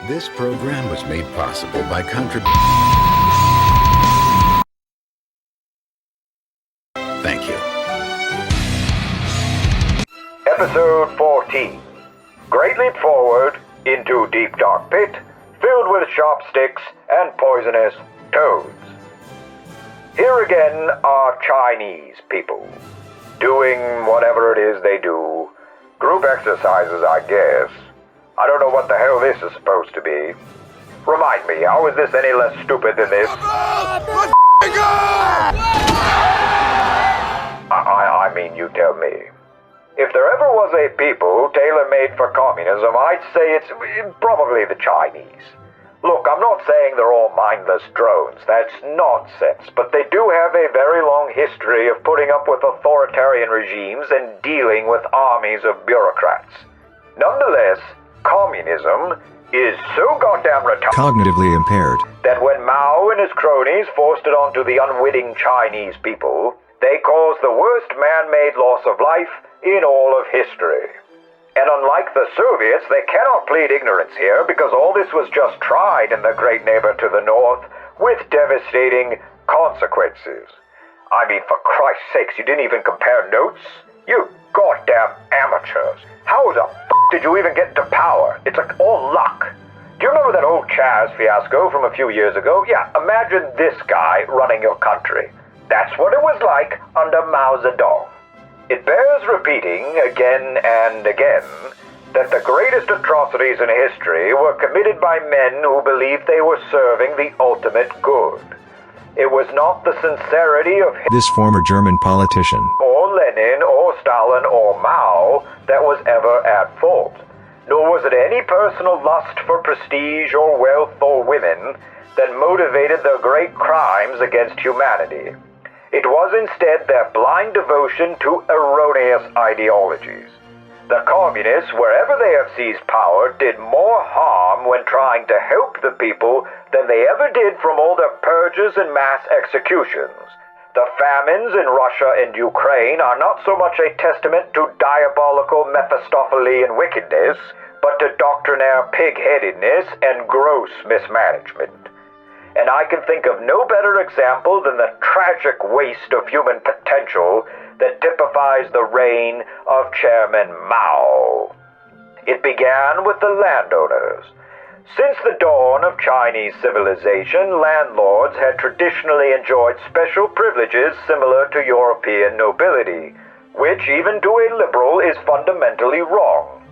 This program was made possible by Thank you. Episode 14. Great leap forward into deep dark pit filled with sharp sticks and poisonous toads. Here again are Chinese people, doing whatever it is they do. Group exercises, I guess. I don't know what the hell this is supposed to be. Remind me, how is this any less stupid than this? I mean, you tell me. If there ever was a people tailor-made for communism, I'd say it's probably the Chinese. Look, I'm not saying they're all mindless drones. That's nonsense. But they do have a very long history of putting up with authoritarian regimes and dealing with armies of bureaucrats. Nonetheless, communism is so goddamn retarded, cognitively impaired, that when Mao and his cronies forced it onto the unwitting Chinese people, they caused the worst man-made loss of life in all of history. And unlike the Soviets, they cannot plead ignorance here because all this was just tried in the great neighbor to the north with devastating consequences. I mean, for Christ's sakes, you didn't even compare notes? You goddamn amateurs. How the did you even get into power? It's like all luck. Do you remember that old Chaz fiasco from a few years ago? Yeah, imagine this guy running your country. That's what it was like under Mao Zedong. It bears repeating again and again that the greatest atrocities in history were committed by men who believed they were serving the ultimate good. It was not the sincerity of this former German politician, or Lenin, or Stalin, or Mao that was ever at fault. Nor was it any personal lust for prestige or wealth or women that motivated their great crimes against humanity. It was instead their blind devotion to erroneous ideologies. The communists, wherever they have seized power, did more harm when trying to help the people than they ever did from all their purges and mass executions. The famines in Russia and Ukraine are not so much a testament to diabolical Mephistophelian wickedness, but to doctrinaire pig-headedness and gross mismanagement. And I can think of no better example than the tragic waste of human potential that typifies the reign of Chairman Mao. It began with the landowners. Since the dawn of Chinese civilization, landlords had traditionally enjoyed special privileges similar to European nobility, which even to a liberal is fundamentally wrong.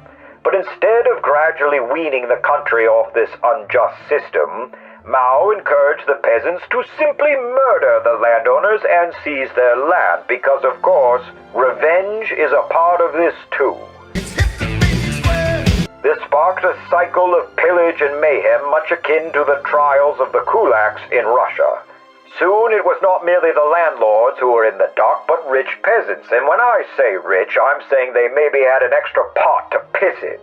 But instead of gradually weaning the country off this unjust system, Mao encouraged the peasants to simply murder the landowners and seize their land because, of course, revenge is a part of this too. This sparked a cycle of pillage and mayhem much akin to the trials of the kulaks in Russia. Soon it was not merely the landlords who were in the dock, but rich peasants. And when I say rich, I'm saying they maybe had an extra pot to piss in.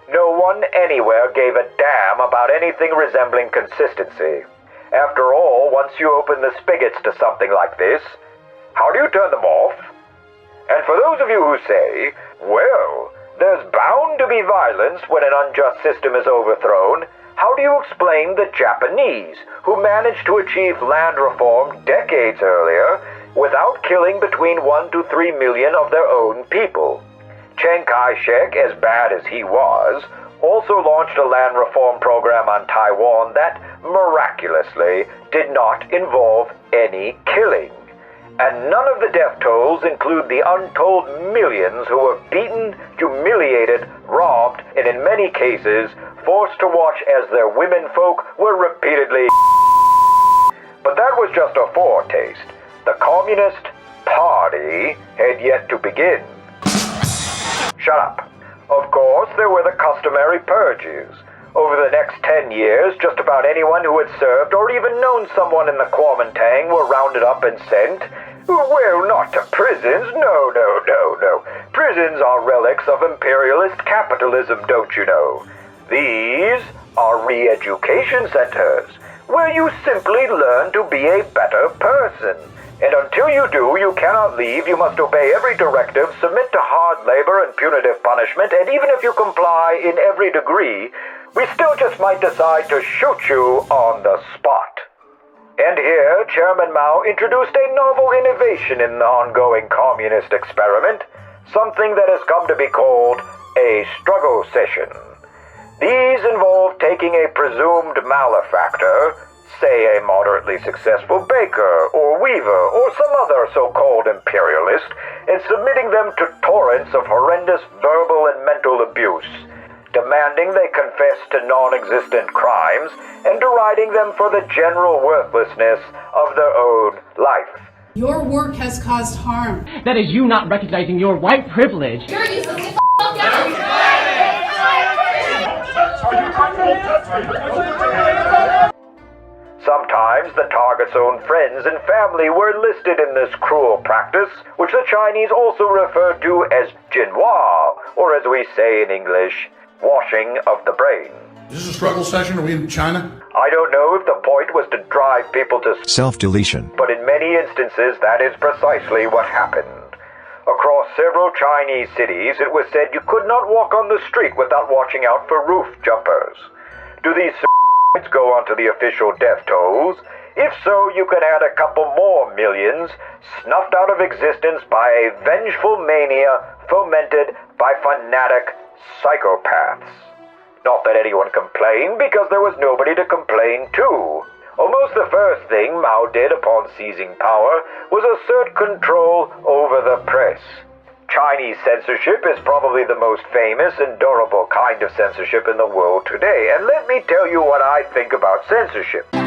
No one anywhere gave a damn about anything resembling consistency. After all, once you open the spigots to something like this, how do you turn them off? And for those of you who say, well, there's bound to be violence when an unjust system is overthrown, how do you explain the Japanese, who managed to achieve land reform decades earlier without killing between 1 to 3 million of their own people? Kai-shek, as bad as he was, also launched a land reform program on Taiwan that, miraculously, did not involve any killing. And none of the death tolls include the untold millions who were beaten, humiliated, robbed, and in many cases, forced to watch as their womenfolk were repeatedly. But that was just a foretaste. The Communist Party had yet to begin. Shut up. Of course, there were the customary purges. Over the next 10 years, just about anyone who had served or even known someone in the Kuomintang were rounded up and sent. Well, not to prisons. No. Prisons are relics of imperialist capitalism, don't you know? These are re-education centers, where you simply learn to be a better person. And until you do, you cannot leave. You must obey every directive, submit to hard labor and punitive punishment, and even if you comply in every degree, we still just might decide to shoot you on the spot. And here, Chairman Mao introduced a novel innovation in the ongoing communist experiment, something that has come to be called a struggle session. These involve taking a presumed malefactor, say a moderately successful baker or weaver or some other so-called imperialist, and submitting them to torrents of horrendous verbal and mental abuse, demanding they confess to non-existent crimes and deriding them for the general worthlessness of their own life. Your work has caused harm. That is you not recognizing your white privilege. You're useless. Get the down. Sometimes the target's own friends and family were enlisted in this cruel practice, which the Chinese also refer to as Jinhua, or as we say in English, washing of the brain. Is this a struggle session? Are we in China? I don't know if the point was to drive people to Self-deletion. but in many instances that is precisely what happened. Across several Chinese cities, it was said you could not walk on the street without watching out for roof jumpers. Do these go onto the official death tolls? If so, you could add a couple more millions, snuffed out of existence by a vengeful mania fomented by fanatic psychopaths. Not that anyone complained, because there was nobody to complain to. Almost the first thing Mao did upon seizing power was assert control over the press. Chinese censorship is probably the most famous and durable kind of censorship in the world today, and let me tell you what I think about censorship. I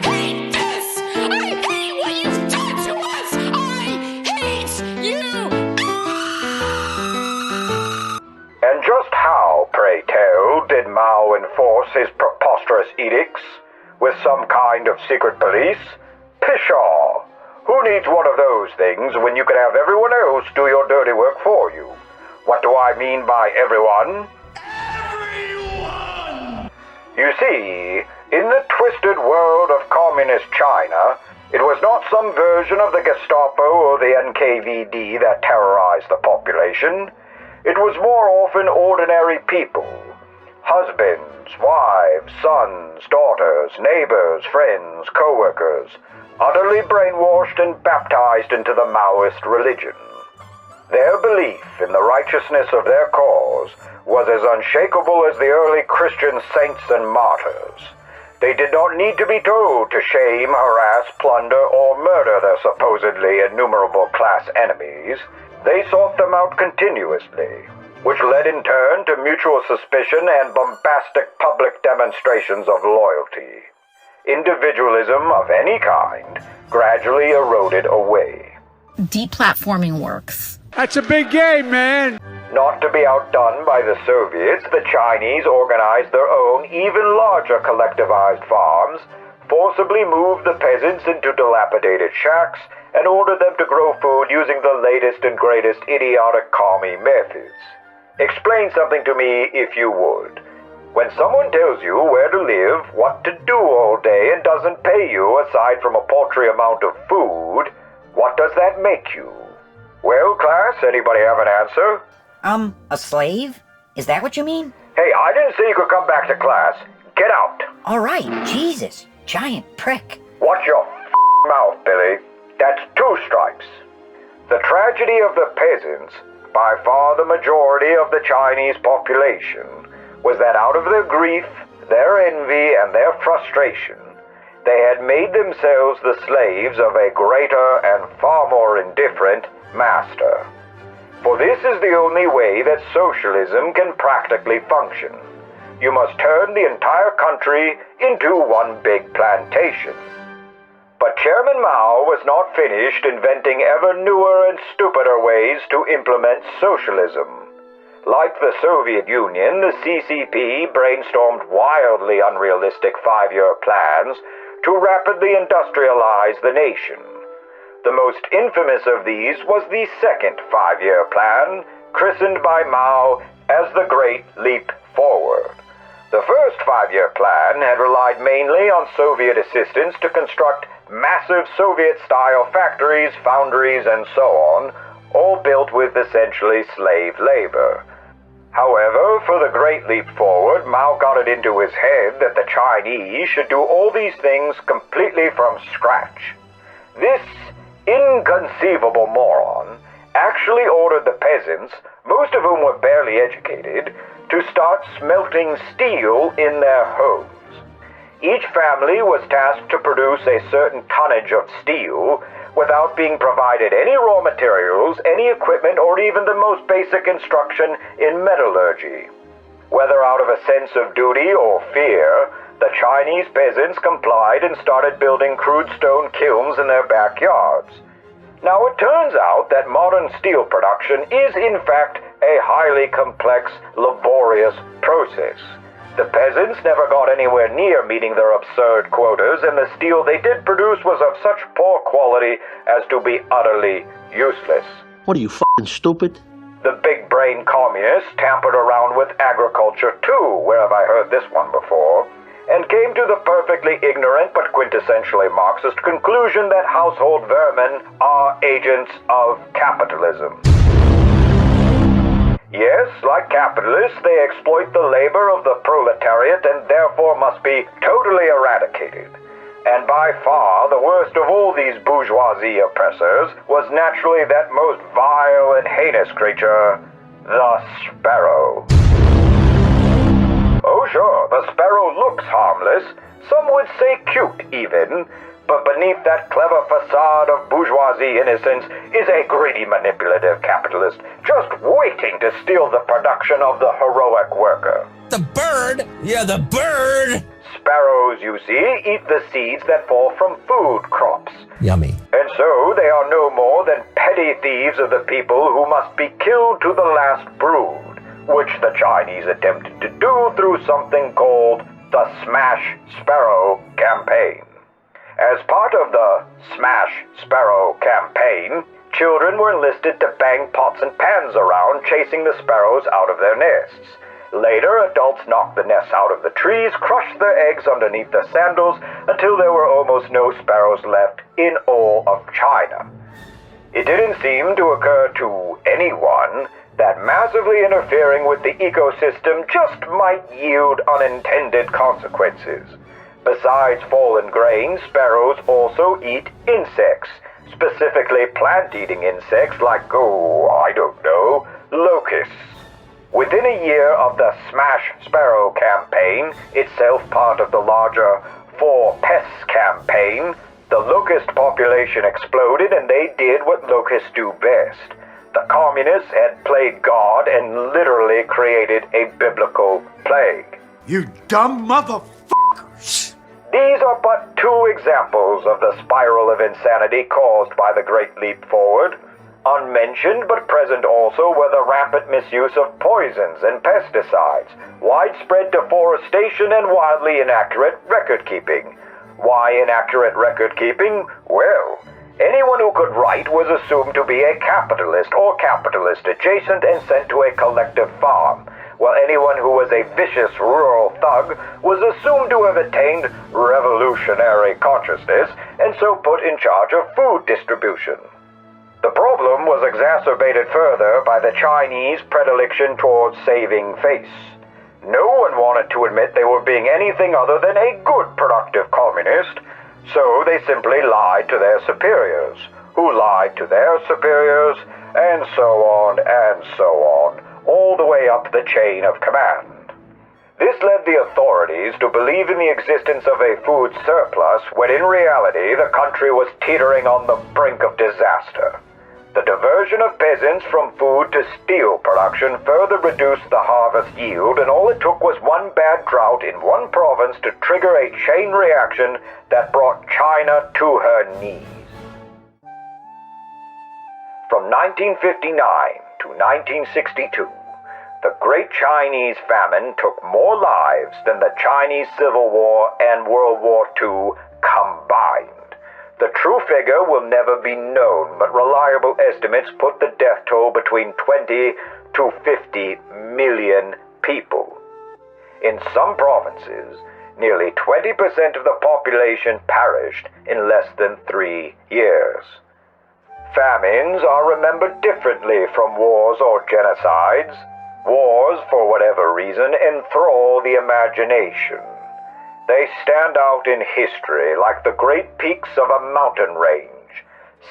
hate this! I hate what you've done to us! I hate you! And just how, pray tell, did Mao enforce his preposterous edicts? With some kind of secret police? Pshaw! Who needs one of those things when you can have everyone else do your dirty work for you? What do I mean by everyone? Everyone! You see, in the twisted world of communist China, it was not some version of the Gestapo or the NKVD that terrorized the population. It was more often ordinary people. Husbands, wives, sons, daughters, neighbors, friends, co-workers, utterly brainwashed and baptized into the Maoist religion. Their belief in the righteousness of their cause was as unshakable as the early Christian saints and martyrs. They did not need to be told to shame, harass, plunder, or murder their supposedly innumerable class enemies. They sought them out continuously, which led in turn to mutual suspicion and bombastic public demonstrations of loyalty. Individualism of any kind gradually eroded away. Deplatforming works. That's a big game, man! Not to be outdone by the Soviets, the Chinese organized their own, even larger collectivized farms, forcibly moved the peasants into dilapidated shacks, and ordered them to grow food using the latest and greatest idiotic commie methods. Explain something to me if you would. When someone tells you where to live, what to do all day, and doesn't pay you aside from a paltry amount of food, what does that make you? Well, class, anybody have an answer? A slave? Is that what you mean? Hey, I didn't say you could come back to class. Get out. All right, Jesus, giant prick. Watch your mouth, Billy. That's 2 strikes. The tragedy of the peasants, by far the majority of the Chinese population, was that out of their grief, their envy, and their frustration, they had made themselves the slaves of a greater and far more indifferent master. For this is the only way that socialism can practically function. You must turn the entire country into one big plantation. But Chairman Mao was not finished inventing ever newer and stupider ways to implement socialism. Like the Soviet Union, the CCP brainstormed wildly unrealistic 5-year plans to rapidly industrialize the nation. The most infamous of these was the second 5-year plan, christened by Mao as the Great Leap Forward. The first 5-year plan had relied mainly on Soviet assistance to construct massive Soviet-style factories, foundries, and so on, all built with essentially slave labor. However, for the Great Leap Forward, Mao got it into his head that the Chinese should do all these things completely from scratch. This inconceivable moron actually ordered the peasants, most of whom were barely educated, to start smelting steel in their homes. Each family was tasked to produce a certain tonnage of steel without being provided any raw materials, any equipment, or even the most basic instruction in metallurgy. Whether out of a sense of duty or fear, the Chinese peasants complied and started building crude stone kilns in their backyards. Now, it turns out that modern steel production is, in fact, a highly complex, laborious process. The peasants never got anywhere near meeting their absurd quotas, and the steel they did produce was of such poor quality as to be utterly useless. What are you, f***ing stupid? The big-brain communists tampered around with agriculture too, where have I heard this one before, and came to the perfectly ignorant but quintessentially Marxist conclusion that household vermin are agents of capitalism. Yes, like capitalists, they exploit the labor of the proletariat and therefore must be totally eradicated. And by far, the worst of all these bourgeoisie oppressors was naturally that most vile and heinous creature, the sparrow. Oh sure, the sparrow looks harmless, some would say cute even, but beneath that clever facade of bourgeoisie innocence is a greedy manipulative capitalist just waiting to steal the production of the heroic worker. The bird? Yeah, the bird! Sparrows, you see, eat the seeds that fall from food crops. Yummy. And so they are no more than petty thieves of the people who must be killed to the last brood, which the Chinese attempted to do through something called the Smash Sparrow Campaign. As part of the Smash Sparrow Campaign, children were enlisted to bang pots and pans around, chasing the sparrows out of their nests. Later, adults knocked the nests out of the trees, crushed their eggs underneath the sandals, until there were almost no sparrows left in all of China. It didn't seem to occur to anyone that massively interfering with the ecosystem just might yield unintended consequences. Besides fallen grain, sparrows also eat insects, specifically plant-eating insects like, locusts. Within a year of the Smash Sparrow Campaign, itself part of the larger For Pests campaign, the locust population exploded and they did what locusts do best. The communists had played God and literally created a biblical plague. You dumb motherfuckers! These are but two examples of the spiral of insanity caused by the Great Leap Forward. Unmentioned but present also were the rampant misuse of poisons and pesticides, widespread deforestation, and wildly inaccurate record-keeping. Why inaccurate record-keeping? Well, anyone who could write was assumed to be a capitalist or capitalist adjacent and sent to a collective farm, while anyone who was a vicious rural thug was assumed to have attained revolutionary consciousness and so put in charge of food distribution. The problem was exacerbated further by the Chinese predilection towards saving face. No one wanted to admit they were being anything other than a good productive communist, so they simply lied to their superiors, who lied to their superiors, and so on, all the way up the chain of command. This led the authorities to believe in the existence of a food surplus when in reality the country was teetering on the brink of disaster. The diversion of peasants from food to steel production further reduced the harvest yield, and all it took was one bad drought in one province to trigger a chain reaction that brought China to her knees. From 1959 to 1962, the Great Chinese Famine took more lives than the Chinese Civil War and World War II combined. The true figure will never be known, but reliable estimates put the death toll between 20 to 50 million people. In some provinces, nearly 20% of the population perished in less than 3 years. Famines are remembered differently from wars or genocides. Wars, for whatever reason, enthrall the imagination. They stand out in history like the great peaks of a mountain range,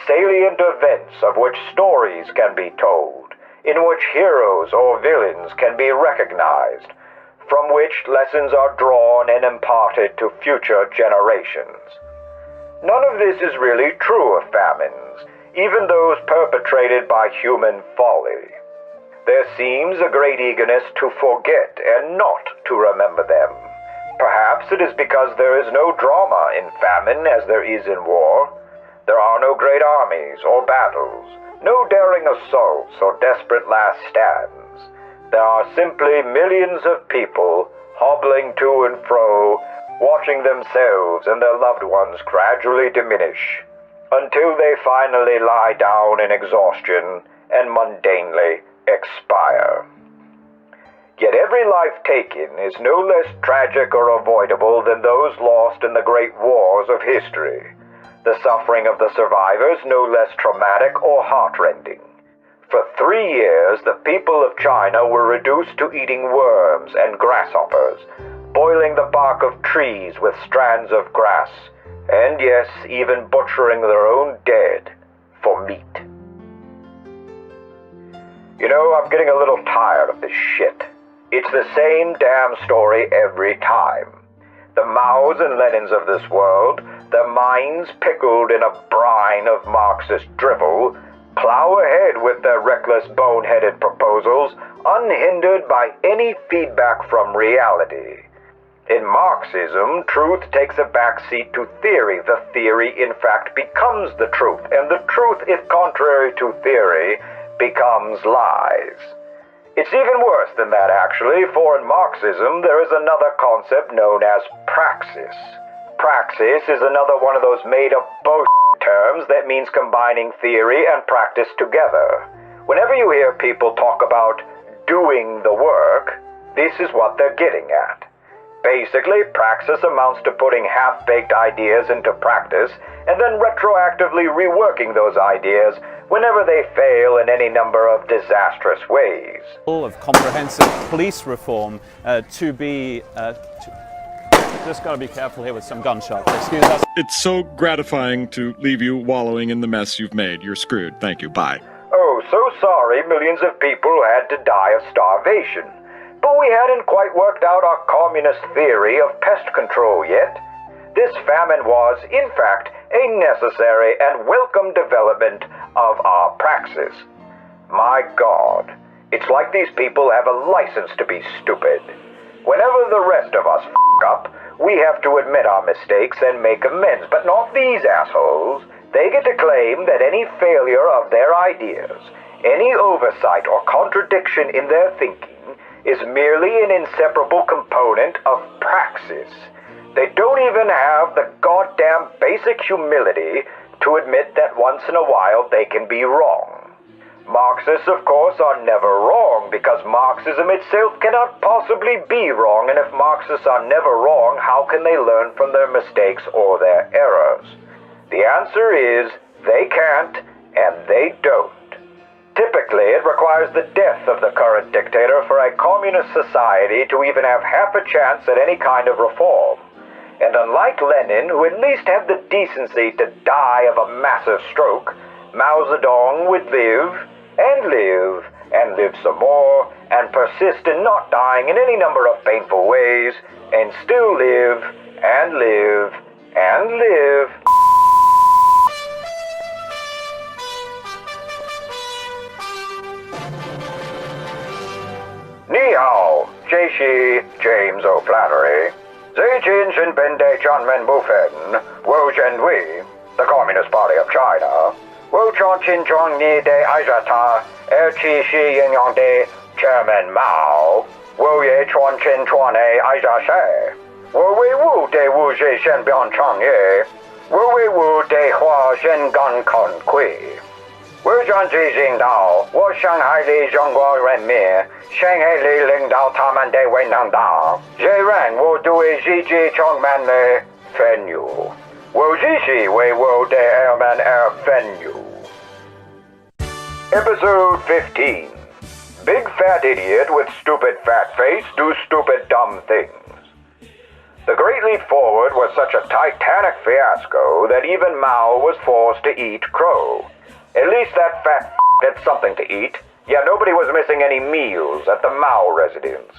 salient events of which stories can be told, in which heroes or villains can be recognized, from which lessons are drawn and imparted to future generations. None of this is really true of famines, even those perpetrated by human folly. There seems a great eagerness to forget and not to remember them. Perhaps it is because there is no drama in famine as there is in war. There are no great armies or battles, no daring assaults or desperate last stands. There are simply millions of people hobbling to and fro, watching themselves and their loved ones gradually diminish, until they finally lie down in exhaustion and mundanely expire. Yet every life taken is no less tragic or avoidable than those lost in the great wars of history. The suffering of the survivors no less traumatic or heartrending. For 3 years, the people of China were reduced to eating worms and grasshoppers, boiling the bark of trees with strands of grass, and yes, even butchering their own dead for meat. You know, I'm getting a little tired of this shit. It's the same damn story every time. The Maos and Lenins of this world, their minds pickled in a brine of Marxist drivel, plow ahead with their reckless, boneheaded proposals, unhindered by any feedback from reality. In Marxism, truth takes a backseat to theory. The theory, in fact, becomes the truth, and the truth, if contrary to theory, becomes lies. It's even worse than that, actually, for in Marxism there is another concept known as praxis. Praxis is another one of those made-up bullshit terms that means combining theory and practice together. Whenever you hear people talk about doing the work, this is what they're getting at. Basically, praxis amounts to putting half-baked ideas into practice and then retroactively reworking those ideas whenever they fail in any number of disastrous ways. Of comprehensive police reform to be... just gotta be careful here with some gunshots. Excuse us. It's so gratifying to leave you wallowing in the mess you've made. You're screwed. Thank you. Bye. Oh, so sorry millions of people had to die of starvation. But we hadn't quite worked out our communist theory of pest control yet. This famine was, in fact, a necessary and welcome development of our praxis. My God, it's like these people have a license to be stupid. Whenever the rest of us f*** up, we have to admit our mistakes and make amends, but not these assholes. They get to claim that any failure of their ideas, any oversight or contradiction in their thinking, is merely an inseparable component of praxis. They don't even have the goddamn basic humility to admit that once in a while they can be wrong. Marxists, of course, are never wrong because Marxism itself cannot possibly be wrong, and if Marxists are never wrong, how can they learn from their mistakes or their errors? The answer is they can't and they don't. Typically, it requires the death of the current dictator for a communist society to even have half a chance at any kind of reform. And unlike Lenin, who at least had the decency to die of a massive stroke, Mao Zedong would live and live some more, and persist in not dying in any number of painful ways, and still live and live and live. Ni hao, Jie James O'Flannery. Zhejian Shinpin De Chanmen Bufen, Wu Zhenhui, the Communist Party of China. Wu Chongqin Zhuang Ni De Aizhata, Qi Shi Yingyang De, Chairman Mao. Wu Ye Chuanqin Chuane Aizhashe. Wu Wei Wu De Wu Zhe Shen Bian Chang Ye. Wu Wei Wu De Hua Shen Gan Kon Kui. Wu Zhanji Jing Dao, Wu Shanghai Li Zhongguo Ren Mi, Shanghai Li Ling Dao Taman De Wei Nang Da, Zhe Ren Wu Dui Ji Ji Chong Man Le Fen Yu, Wu Ji Shi Wei Wu De Er Man Er Fen Yu. Episode 15. Big fat idiot with stupid fat face do stupid dumb things. The Great Leap Forward was such a titanic fiasco that even Mao was forced to eat crow. At least that fat had something to eat. Yeah, nobody was missing any meals at the Mao residence.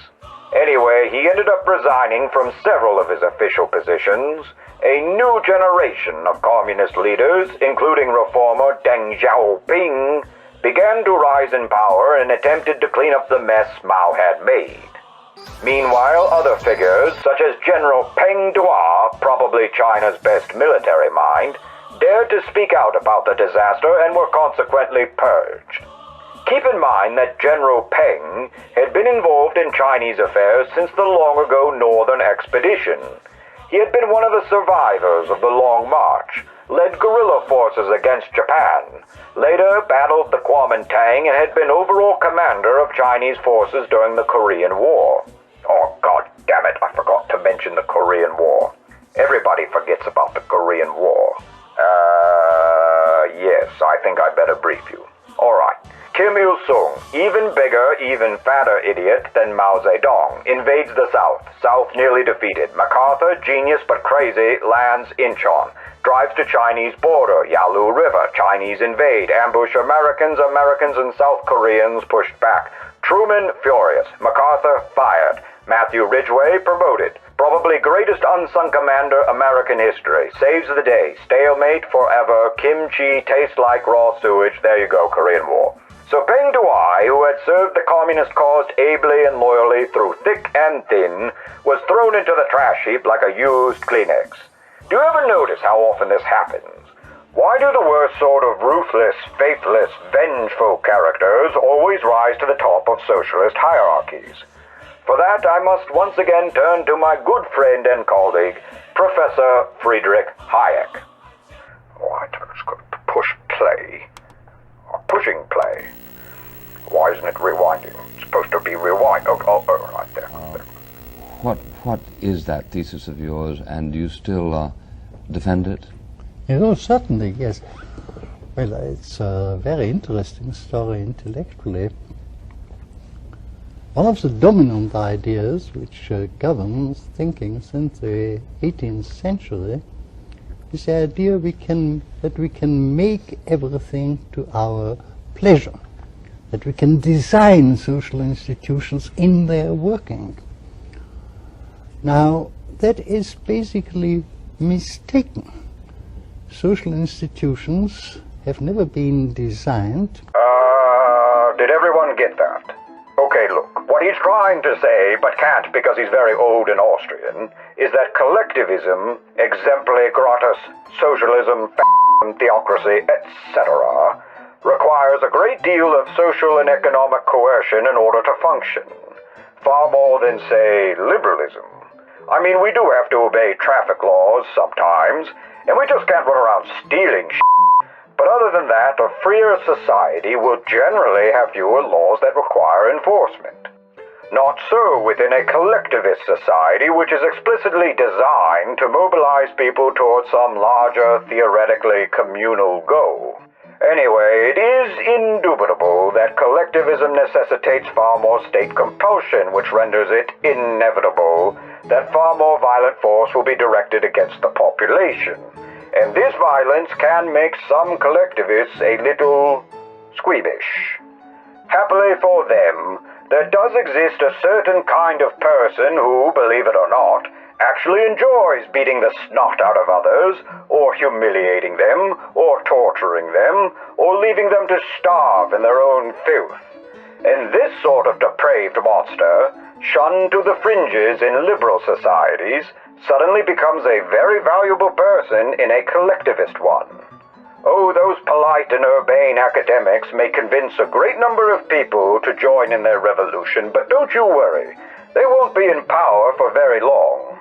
Anyway, he ended up resigning from several of his official positions. A new generation of communist leaders, including reformer Deng Xiaoping, began to rise in power and attempted to clean up the mess Mao had made. Meanwhile, other figures, such as General Peng, probably China's best military mind, dared to speak out about the disaster and were consequently purged. Keep in mind that General Peng had been involved in Chinese affairs since the long-ago Northern Expedition. He had been one of the survivors of the Long March, led guerrilla forces against Japan, later battled the Kuomintang, and had been overall commander of Chinese forces during the Korean War. Oh, god damn it, I forgot to mention the Korean War. Everybody forgets about the Korean War. Yes, I think I better brief you. Alright. Kim Il-sung, even bigger, even fatter idiot than Mao Zedong, invades the South. South nearly defeated. MacArthur, genius but crazy, lands Incheon. Drives to Chinese border, Yalu River. Chinese invade, ambush Americans. Americans and South Koreans pushed back. Truman, furious. MacArthur, fired. Matthew Ridgway, promoted. Probably greatest unsung commander American history. Saves the day. Stalemate forever. Kimchi tastes like raw sewage. There you go, Korean War. So Peng Dehuai, who had served the communist cause ably and loyally through thick and thin, was thrown into the trash heap like a used Kleenex. Do you ever notice how often this happens? Why do the worst sort of ruthless, faithless, vengeful characters always rise to the top of socialist hierarchies? For that, I must once again turn to my good friend and colleague, Professor Friedrich Hayek. Oh, I just got to push play. Pushing play. Why isn't it rewinding? It's supposed to be rewind. Oh, right there. What is that thesis of yours, and do you still defend it? Oh, certainly, yes. Well, it's a very interesting story intellectually. One of the dominant ideas which governs thinking since the 18th century is the idea that we can make everything to our pleasure, that we can design social institutions in their working. Now, that is basically mistaken. Social institutions have never been designed. Did everyone get that? Okay, look, what he's trying to say, but can't because he's very old and Austrian, is that collectivism, exempli gratis, socialism, theocracy, etc., requires a great deal of social and economic coercion in order to function. Far more than, say, liberalism. I mean, we do have to obey traffic laws sometimes, and we just can't run around stealing shit. But other than that, a freer society will generally have fewer laws that require enforcement. Not so within a collectivist society which is explicitly designed to mobilize people towards some larger, theoretically communal goal. Anyway, it is indubitable that collectivism necessitates far more state compulsion, which renders it inevitable that far more violent force will be directed against the population. And this violence can make some collectivists a little squeamish. Happily for them, there does exist a certain kind of person who, believe it or not, actually enjoys beating the snot out of others, or humiliating them, or torturing them, or leaving them to starve in their own filth. And this sort of depraved monster, shunned to the fringes in liberal societies, suddenly becomes a very valuable person in a collectivist one. Oh, those polite and urbane academics may convince a great number of people to join in their revolution, but don't you worry, they won't be in power for very long.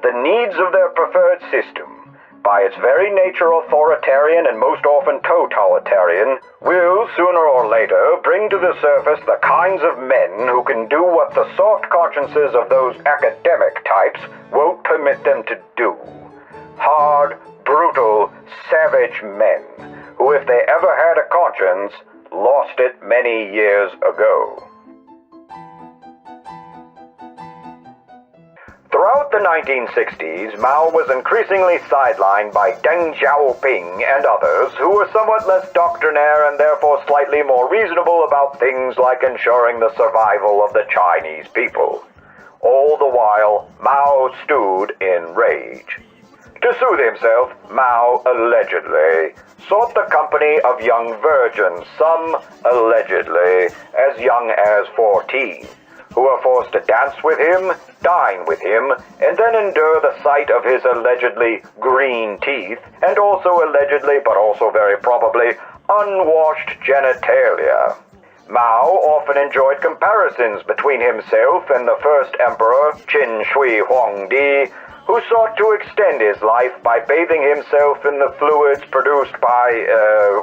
The needs of their preferred system, by its very nature authoritarian and most often totalitarian, will, sooner or later, bring to the surface the kinds of men who can do what the soft consciences of those academic types won't permit them to do. Hard, brutal, savage men, who if they ever had a conscience, lost it many years ago. Throughout the 1960s, Mao was increasingly sidelined by Deng Xiaoping and others who were somewhat less doctrinaire and therefore slightly more reasonable about things like ensuring the survival of the Chinese people. All the while, Mao stewed in rage. To soothe himself, Mao allegedly sought the company of young virgins, some allegedly as young as 14, who were forced to dance with him, dine with him, and then endure the sight of his allegedly green teeth, and also allegedly, but also very probably, unwashed genitalia. Mao often enjoyed comparisons between himself and the first emperor, Qin Shi Huangdi, who sought to extend his life by bathing himself in the fluids produced by,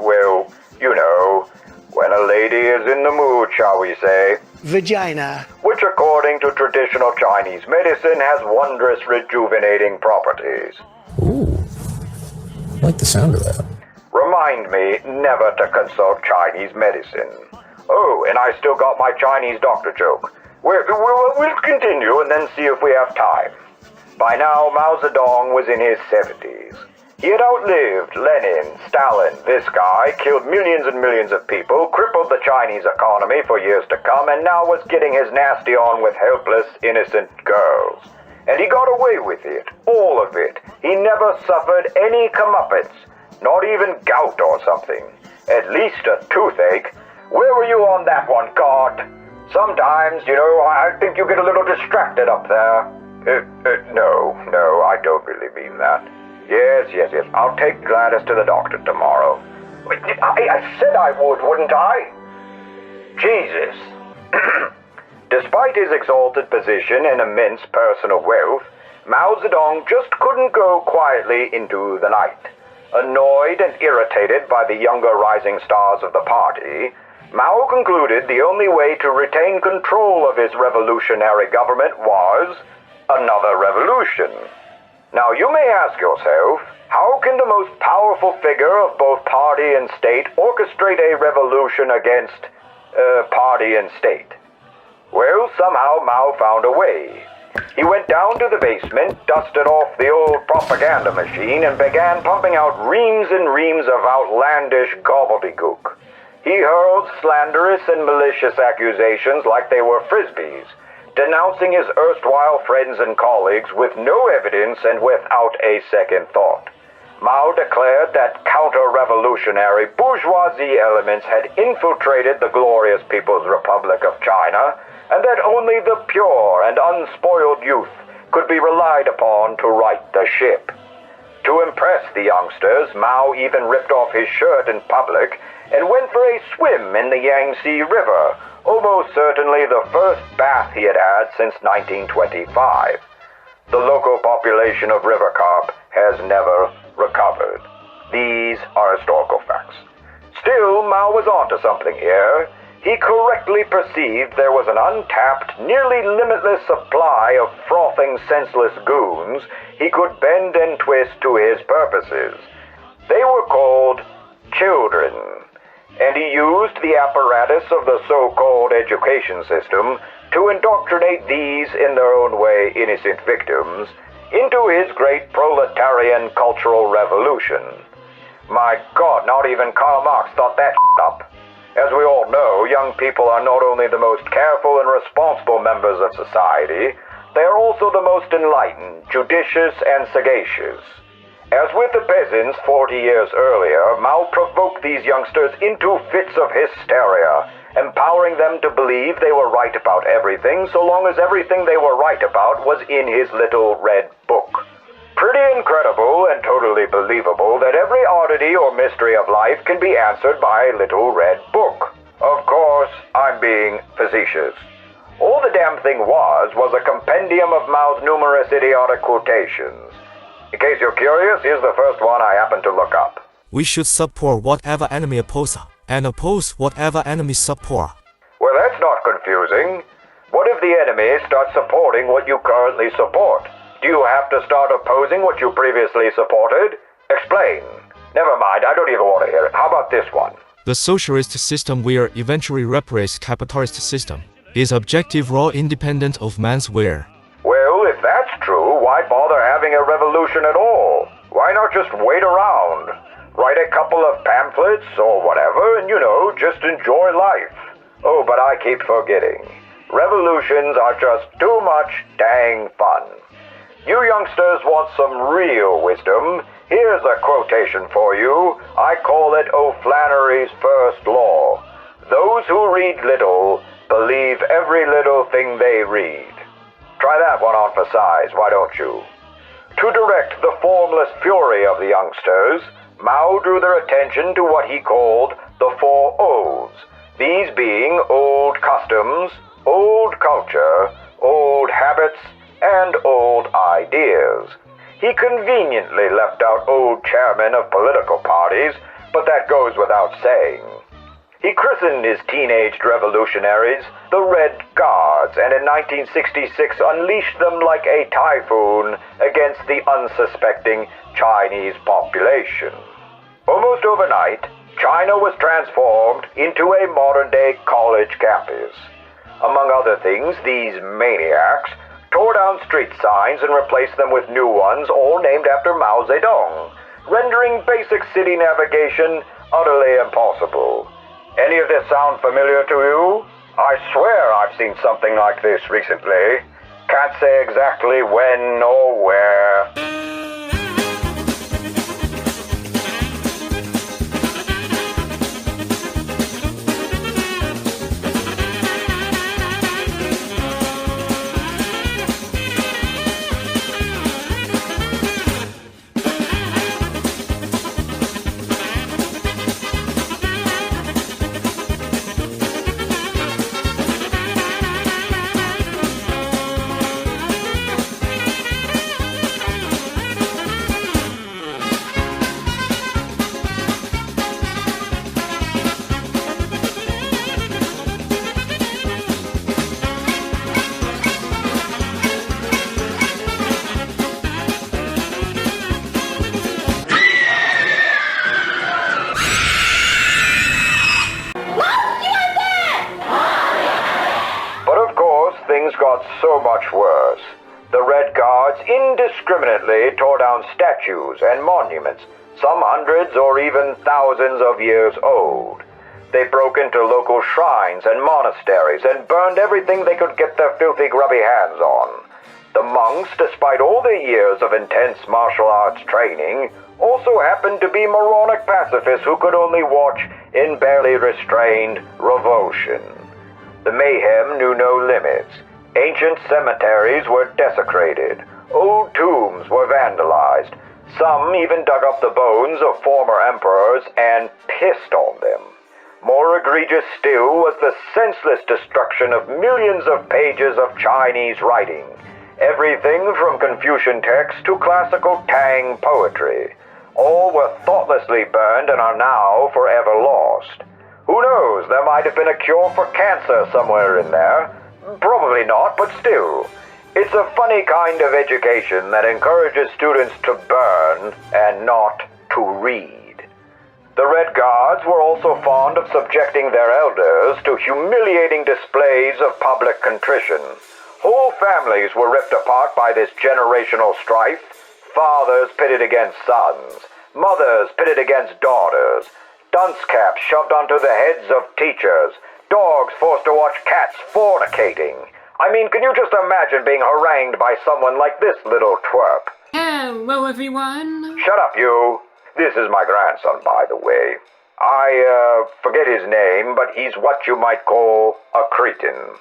well, you know, when a lady is in the mood, shall we say. Vagina. Which, according to traditional Chinese medicine, has wondrous rejuvenating properties. Ooh, I like the sound of that. Remind me never to consult Chinese medicine. Oh, and I still got my Chinese doctor joke. We'll continue and then see if we have time. By now, Mao Zedong was in his 70s. He had outlived Lenin, Stalin. This guy killed millions and millions of people, crippled the Chinese economy for years to come, and now was getting his nasty on with helpless, innocent girls. And he got away with it, all of it. He never suffered any comeuppance, not even gout or something. At least a toothache. Where were you on that one, Cart? Sometimes, you know, I think you get a little distracted up there. No, I don't really mean that. Yes. I'll take Gladys to the doctor tomorrow. I said I would, wouldn't I? Jesus. Despite his exalted position and immense personal wealth, Mao Zedong just couldn't go quietly into the night. Annoyed and irritated by the younger rising stars of the party, Mao concluded the only way to retain control of his revolutionary government was another revolution. Now you may ask yourself, how can the most powerful figure of both party and state orchestrate a revolution against party and state? Well, somehow Mao found a way. He went down to the basement, dusted off the old propaganda machine, and began pumping out reams and reams of outlandish gobbledygook. He hurled slanderous and malicious accusations like they were frisbees, denouncing his erstwhile friends and colleagues with no evidence and without a second thought. Mao declared that counter-revolutionary bourgeoisie elements had infiltrated the glorious People's Republic of China, and that only the pure and unspoiled youth could be relied upon to right the ship. To impress the youngsters, Mao even ripped off his shirt in public and went for a swim in the Yangtze River, almost certainly the first bath he had had since 1925. The local population of river carp has never recovered. These are historical facts. Still, Mao was onto something here. He correctly perceived there was an untapped, nearly limitless supply of frothing, senseless goons he could bend and twist to his purposes. They were called children, and he used the apparatus of the so-called education system to indoctrinate these, in their own way innocent victims, into his great proletarian cultural revolution. My God, not even Karl Marx thought that up. As we all know, young people are not only the most careful and responsible members of society, they are also the most enlightened, judicious, and sagacious. As with the peasants 40 years earlier, Mao provoked these youngsters into fits of hysteria, empowering them to believe they were right about everything, so long as everything they were right about was in his little red book. Pretty incredible and totally believable that every oddity or mystery of life can be answered by a little red book. Of course, I'm being facetious. All the damn thing was a compendium of Mao's numerous idiotic quotations. In case you're curious, here's the first one I happened to look up. We should support whatever enemy opposes, and oppose whatever enemy support. Well, that's not confusing. What if the enemy starts supporting what you currently support? Do you have to start opposing what you previously supported? Explain. Never mind, I don't even want to hear it. How about this one? The socialist system will eventually replace capitalist system. Is objective raw independent of man's will. Well, if that's true, why bother having a revolution at all? Why not just wait around? Write a couple of pamphlets or whatever and, just enjoy life. Oh, but I keep forgetting. Revolutions are just too much dang fun. You youngsters want some real wisdom? Here's a quotation for you. I call it O'Flannery's first law. Those who read little believe every little thing they read. Try that one on for size, why don't you? To direct the formless fury of the youngsters, Mao drew their attention to what he called the 4 O's, these being old customs, old culture, old habits, and old ideas. He conveniently left out old chairmen of political parties, but that goes without saying. He christened his teenaged revolutionaries the Red Guards, and in 1966 unleashed them like a typhoon against the unsuspecting Chinese population. Almost overnight, China was transformed into a modern-day college campus. Among other things, these maniacs tore down street signs and replaced them with new ones, all named after Mao Zedong, rendering basic city navigation utterly impossible. Any of this sound familiar to you? I swear I've seen something like this recently. Can't say exactly when or where. Got so much worse. The Red Guards indiscriminately tore down statues and monuments, some hundreds or even thousands of years old. They broke into local shrines and monasteries and burned everything they could get their filthy, grubby hands on. The monks, despite all their years of intense martial arts training, also happened to be moronic pacifists who could only watch in barely restrained revulsion. The mayhem knew no limits. Ancient cemeteries were desecrated. Old tombs were vandalized. Some even dug up the bones of former emperors and pissed on them. More egregious still was the senseless destruction of millions of pages of Chinese writing. Everything from Confucian texts to classical Tang poetry. All were thoughtlessly burned and are now forever lost. Who knows, there might have been a cure for cancer somewhere in there. Probably not, but still. It's a funny kind of education that encourages students to burn and not to read. The Red Guards were also fond of subjecting their elders to humiliating displays of public contrition. Whole families were ripped apart by this generational strife. Fathers pitted against sons, mothers pitted against daughters, dunce caps shoved onto the heads of teachers, dogs forced to watch cats fornicating. I mean, can you just imagine being harangued by someone like this little twerp? Hello, everyone. Shut up, you. This is my grandson, by the way. I forget his name, but he's what you might call a cretin.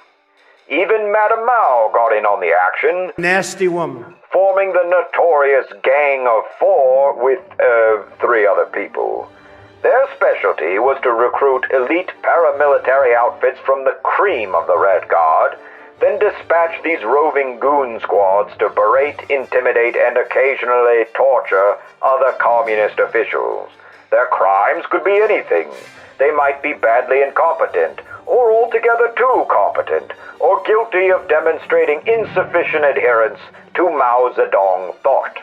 Even Madame Mao got in on the action. Nasty woman. Forming the notorious Gang of Four with, 3 other people. Their specialty was to recruit elite paramilitary outfits from the cream of the Red Guard, then dispatch these roving goon squads to berate, intimidate, and occasionally torture other communist officials. Their crimes could be anything. They might be badly incompetent, or altogether too competent, or guilty of demonstrating insufficient adherence to Mao Zedong thought.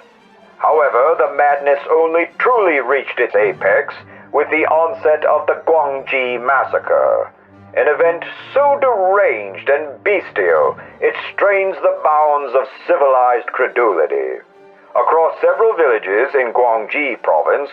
However, the madness only truly reached its apex with the onset of the Guangji Massacre, an event so deranged and bestial it strains the bounds of civilized credulity. Across several villages in Guangji province,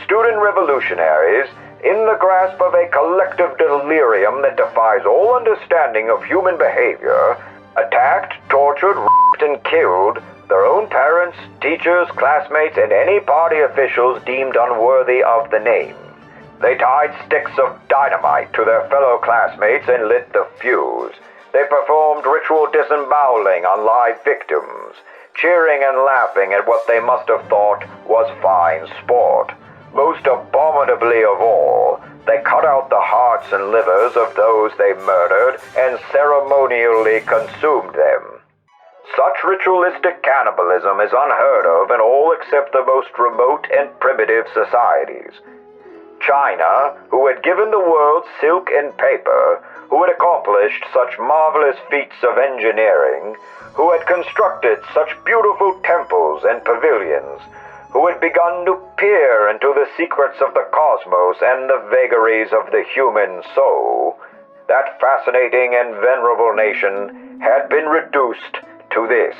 student revolutionaries, in the grasp of a collective delirium that defies all understanding of human behavior, attacked, tortured, raped, and killed their own parents, teachers, classmates, and any party officials deemed unworthy of the name. They tied sticks of dynamite to their fellow classmates and lit the fuse. They performed ritual disemboweling on live victims, cheering and laughing at what they must have thought was fine sport. Most abominably of all, they cut out the hearts and livers of those they murdered and ceremonially consumed them. Such ritualistic cannibalism is unheard of in all except the most remote and primitive societies. China, who had given the world silk and paper, who had accomplished such marvelous feats of engineering, who had constructed such beautiful temples and pavilions, who had begun to peer into the secrets of the cosmos and the vagaries of the human soul, that fascinating and venerable nation had been reduced to this.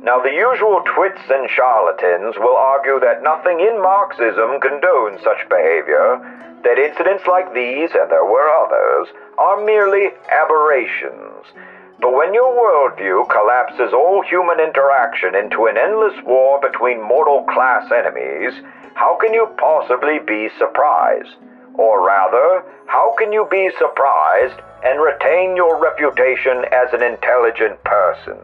Now, the usual twits and charlatans will argue that nothing in Marxism condones such behavior, that incidents like these, and there were others, are merely aberrations. But when your worldview collapses all human interaction into an endless war between mortal class enemies, how can you possibly be surprised? Or rather, how can you be surprised and retain your reputation as an intelligent person?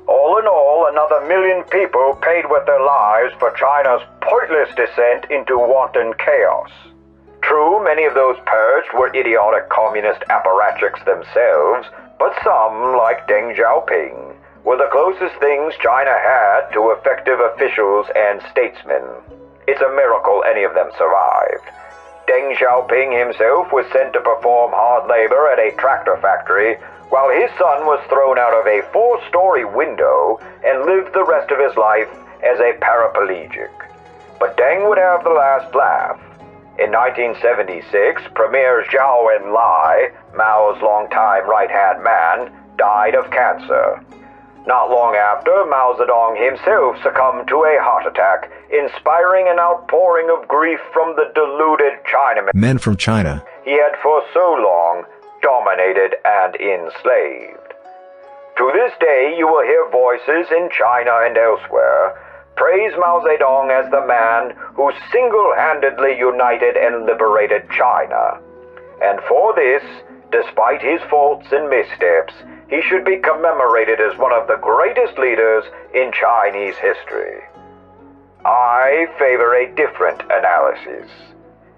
All in all, another 1 million people paid with their lives for China's pointless descent into wanton chaos. True, many of those purged were idiotic communist apparatchiks themselves, but some, like Deng Xiaoping, were the closest things China had to effective officials and statesmen. It's a miracle any of them survived. Deng Xiaoping himself was sent to perform hard labor at a tractor factory, while his son was thrown out of a 4-story window and lived the rest of his life as a paraplegic. But Deng would have the last laugh. In 1976, Premier Zhou Enlai, Mao's longtime right-hand man, died of cancer. Not long after, Mao Zedong himself succumbed to a heart attack, inspiring an outpouring of grief from the deluded Chinamen men from China he had for so long dominated and enslaved. To this day, you will hear voices in China and elsewhere praise Mao Zedong as the man who single-handedly united and liberated China. And for this, despite his faults and missteps, he should be commemorated as one of the greatest leaders in Chinese history. I favor a different analysis.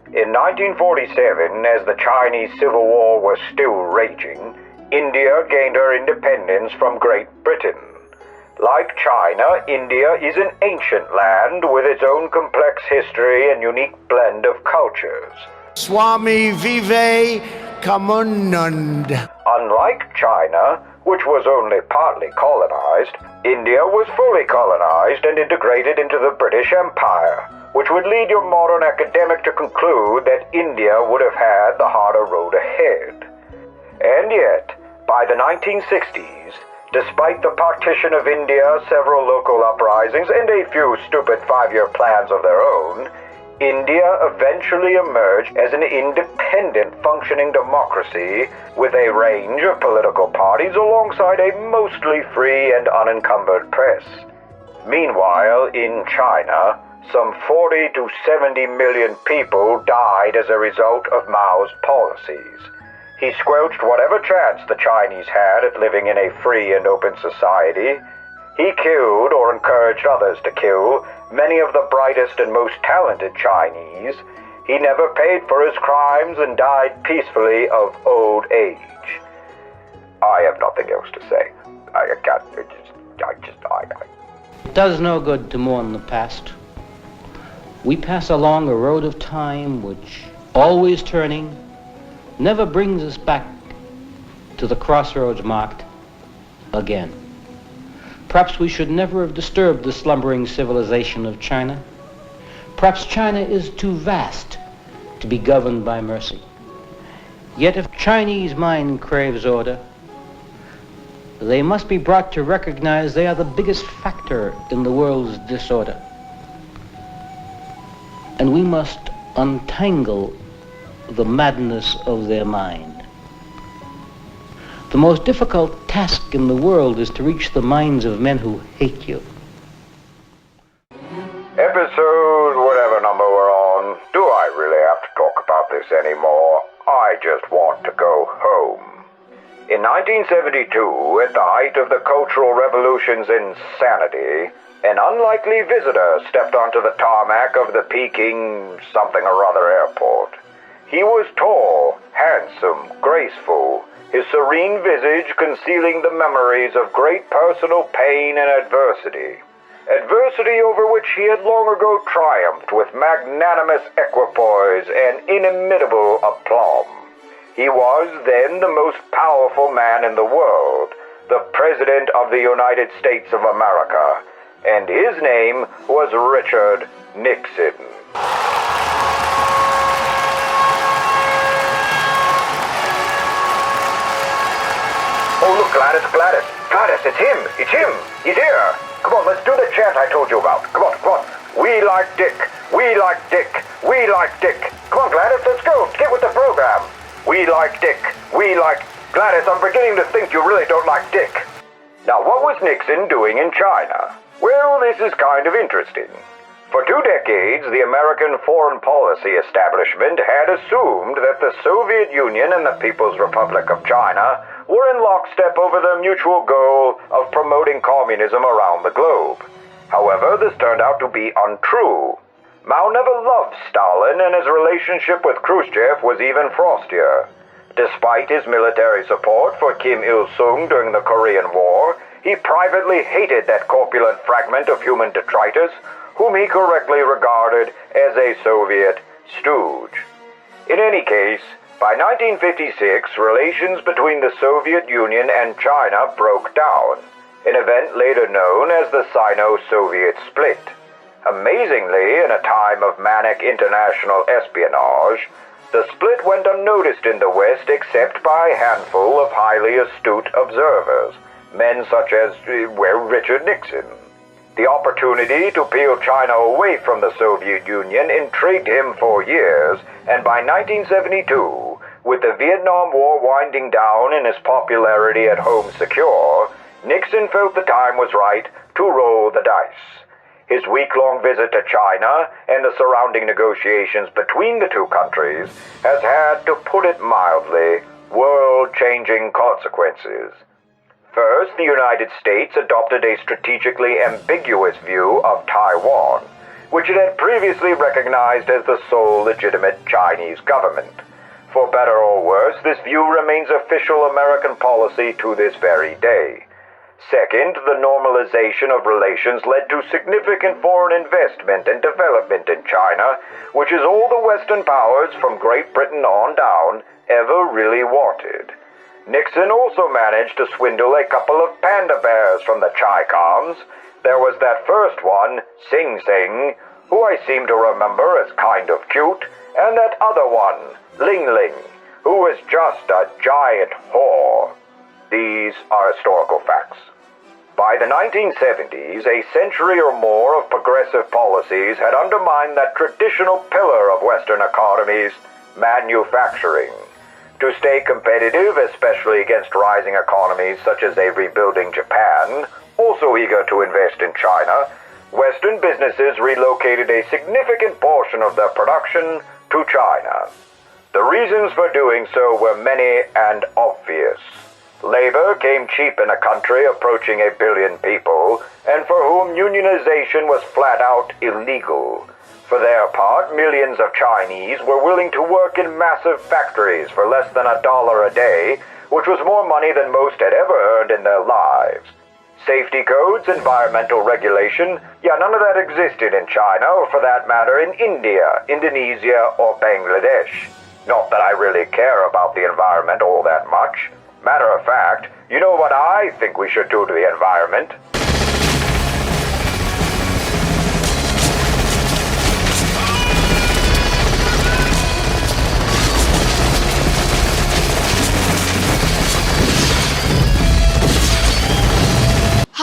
In 1947, as the Chinese Civil War was still raging, India gained her independence from Great Britain. Like China, India is an ancient land with its own complex history and unique blend of cultures. Swami Vive Kamunand. Unlike China, which was only partly colonized, India was fully colonized and integrated into the British Empire, which would lead your modern academic to conclude that India would have had the harder road ahead. And yet, by the 1960s, despite the partition of India, several local uprisings, and a few stupid 5-year plans of their own, India eventually emerged as an independent functioning democracy with a range of political parties alongside a mostly free and unencumbered press. Meanwhile, in China, some 40 to 70 million people died as a result of Mao's policies. He squelched whatever chance the Chinese had at living in a free and open society. He killed or encouraged others to kill many of the brightest and most talented Chinese. He never paid for his crimes and died peacefully of old age. I have nothing else to say. It does no good to mourn the past. We pass along a road of time which, always turning, never brings us back to the crossroads marked again. Perhaps we should never have disturbed the slumbering civilization of China. Perhaps China is too vast to be governed by mercy. Yet if Chinese mind craves order, they must be brought to recognize they are the biggest factor in the world's disorder. And we must untangle the madness of their mind. The most difficult task in the world is to reach the minds of men who hate you. Episode whatever number we're on. Do I really have to talk about this anymore? I just want to go home. In 1972, at the height of the Cultural Revolution's insanity, an unlikely visitor stepped onto the tarmac of the Peking something or other airport. He was tall, handsome, graceful, his serene visage concealing the memories of great personal pain and adversity. Adversity over which he had long ago triumphed with magnanimous equipoise and inimitable aplomb. He was then the most powerful man in the world, the President of the United States of America, and his name was Richard Nixon. Oh, look, Gladys, it's him, he's here. Come on, let's do the chant I told you about. Come on. We like Dick, we like Dick, we like Dick. Come on, Gladys, let's go, get with the program. We like Dick, we like... Gladys, I'm beginning to think you really don't like Dick. Now, what was Nixon doing in China? Well, this is kind of interesting. For 2 decades, the American foreign policy establishment had assumed that the Soviet Union and the People's Republic of China were in lockstep over the mutual goal of promoting communism around the globe. However, this turned out to be untrue. Mao never loved Stalin, and his relationship with Khrushchev was even frostier. Despite his military support for Kim Il-sung during the Korean War, he privately hated that corpulent fragment of human detritus, whom he correctly regarded as a Soviet stooge. In any case, by 1956, relations between the Soviet Union and China broke down, an event later known as the Sino-Soviet split. Amazingly, in a time of manic international espionage, the split went unnoticed in the West except by a handful of highly astute observers, men such as, Richard Nixon. The opportunity to peel China away from the Soviet Union intrigued him for years, and by 1972, with the Vietnam War winding down and his popularity at home secure, Nixon felt the time was right to roll the dice. His week-long visit to China and the surrounding negotiations between the two countries has had, to put it mildly, world-changing consequences. First, the United States adopted a strategically ambiguous view of Taiwan, which it had previously recognized as the sole legitimate Chinese government. For better or worse, this view remains official American policy to this very day. Second, the normalization of relations led to significant foreign investment and development in China, which is all the Western powers from Great Britain on down ever really wanted. Nixon also managed to swindle a couple of panda bears from the Chi-Coms. There was that first one, Sing Sing, who I seem to remember as kind of cute, and that other one, Ling Ling, who was just a giant whore. These are historical facts. By the 1970s, a century or more of progressive policies had undermined that traditional pillar of Western economies, manufacturing. To stay competitive, especially against rising economies such as a rebuilding Japan, also eager to invest in China, Western businesses relocated a significant portion of their production to China. The reasons for doing so were many and obvious. Labor came cheap in a country approaching 1 billion people, and for whom unionization was flat out illegal. For their part, millions of Chinese were willing to work in massive factories for less than $1 a day, which was more money than most had ever earned in their lives. Safety codes, environmental regulation, none of that existed in China, or for that matter in India, Indonesia, or Bangladesh. Not that I really care about the environment all that much. Matter of fact, you know what I think we should do to the environment?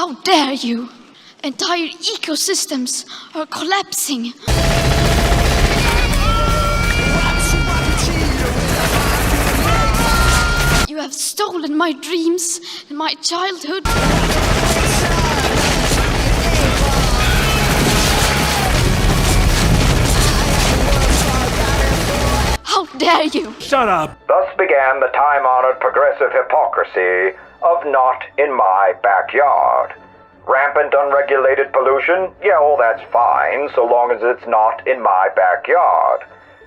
How dare you? Entire ecosystems are collapsing. You have stolen my dreams and my childhood. How dare you? Shut up! Thus began the time-honored progressive hypocrisy of not in my backyard. Rampant unregulated pollution? Yeah, all that's fine, so long as it's not in my backyard.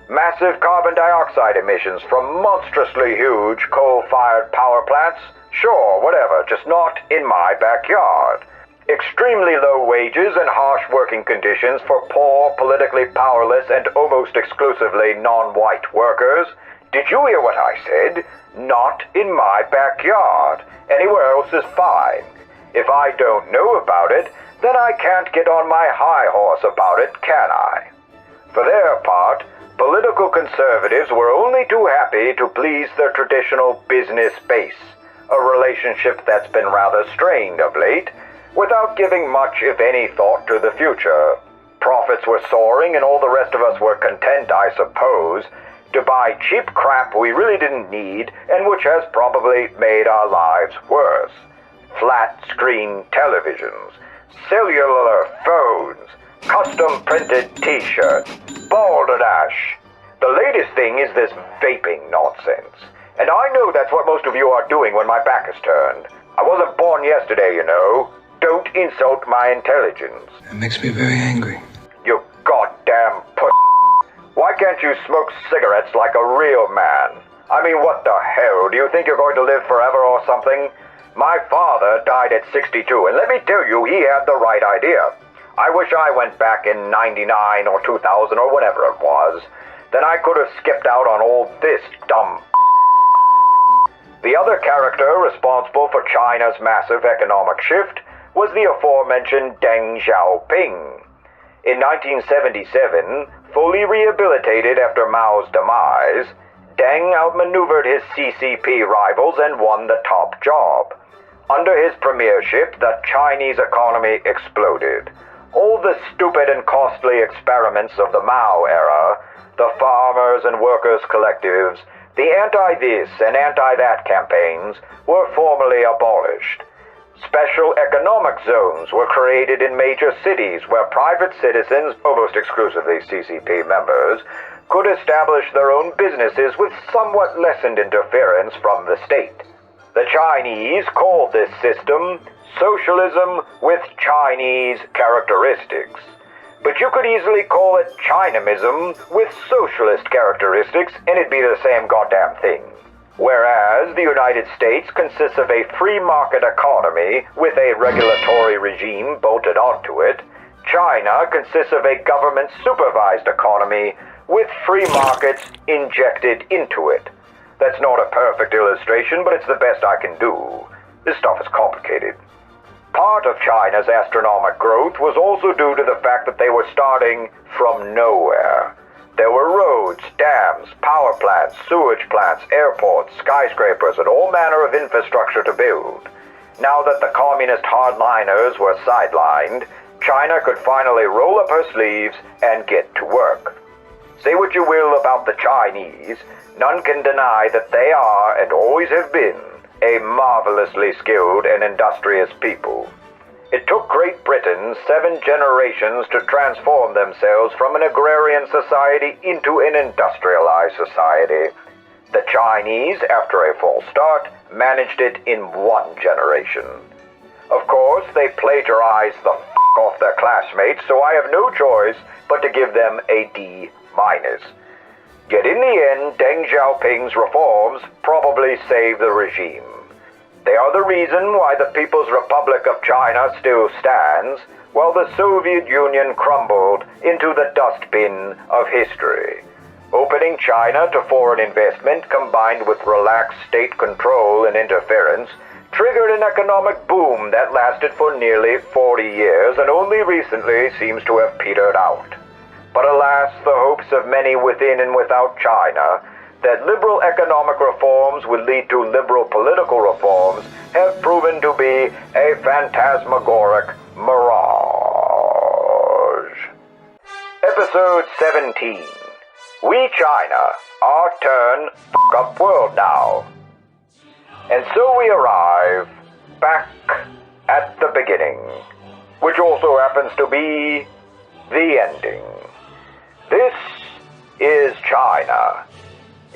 Massive carbon dioxide emissions from monstrously huge coal-fired power plants? Sure, whatever, just not in my backyard. Extremely low wages and harsh working conditions for poor, politically powerless, and almost exclusively non-white workers? Did you hear what I said? Not in my backyard. Anywhere else is fine. If I don't know about it, then I can't get on my high horse about it, can I? For their part, political conservatives were only too happy to please their traditional business base, a relationship that's been rather strained of late, without giving much, if any, thought to the future. Profits were soaring and all the rest of us were content, I suppose, to buy cheap crap we really didn't need and which has probably made our lives worse. Flat-screen televisions, cellular phones, custom-printed t-shirts, balderdash. The latest thing is this vaping nonsense. And I know that's what most of you are doing when my back is turned. I wasn't born yesterday, you know. Don't insult my intelligence. It makes me very angry. You goddamn puss. Why can't you smoke cigarettes like a real man? I mean, what the hell? Do you think you're going to live forever or something? My father died at 62, and let me tell you, he had the right idea. I wish I went back in 99 or 2000 or whatever it was. Then I could have skipped out on all this dumb. The other character responsible for China's massive economic shift was the aforementioned Deng Xiaoping. In 1977, fully rehabilitated after Mao's demise, Deng outmaneuvered his CCP rivals and won the top job. Under his premiership, the Chinese economy exploded. All the stupid and costly experiments of the Mao era, the farmers and workers' collectives, the anti-this and anti-that campaigns were formally abolished. Special economic zones were created in major cities where private citizens, almost exclusively CCP members, could establish their own businesses with somewhat lessened interference from the state. The Chinese called this system Socialism with Chinese characteristics. But you could easily call it Chinamism with socialist characteristics, and it'd be the same goddamn thing. Whereas the United States consists of a free market economy with a regulatory regime bolted onto it, China consists of a government-supervised economy with free markets injected into it. That's not a perfect illustration, but it's the best I can do. This stuff is complicated. Part of China's astronomical growth was also due to the fact that they were starting from nowhere. There were roads, dams, power plants, sewage plants, airports, skyscrapers, and all manner of infrastructure to build. Now that the communist hardliners were sidelined, China could finally roll up her sleeves and get to work. Say what you will about the Chinese, none can deny that they are, and always have been, a marvelously skilled and industrious people. It took Great Britain 7 generations to transform themselves from an agrarian society into an industrialized society. The Chinese, after a false start, managed it in 1 generation. Of course, they plagiarized the off their classmates, so I have no choice but to give them a D-. Yet in the end, Deng Xiaoping's reforms probably saved the regime. They are the reason why the People's Republic of China still stands, while the Soviet Union crumbled into the dustbin of history. Opening China to foreign investment combined with relaxed state control and interference triggered an economic boom that lasted for nearly 40 years and only recently seems to have petered out. But alas, the hopes of many within and without China, that liberal economic reforms would lead to liberal political reforms have proven to be a phantasmagoric mirage. Episode 17. We China, our turn, up world now. And so we arrive back at the beginning, which also happens to be the ending. This is China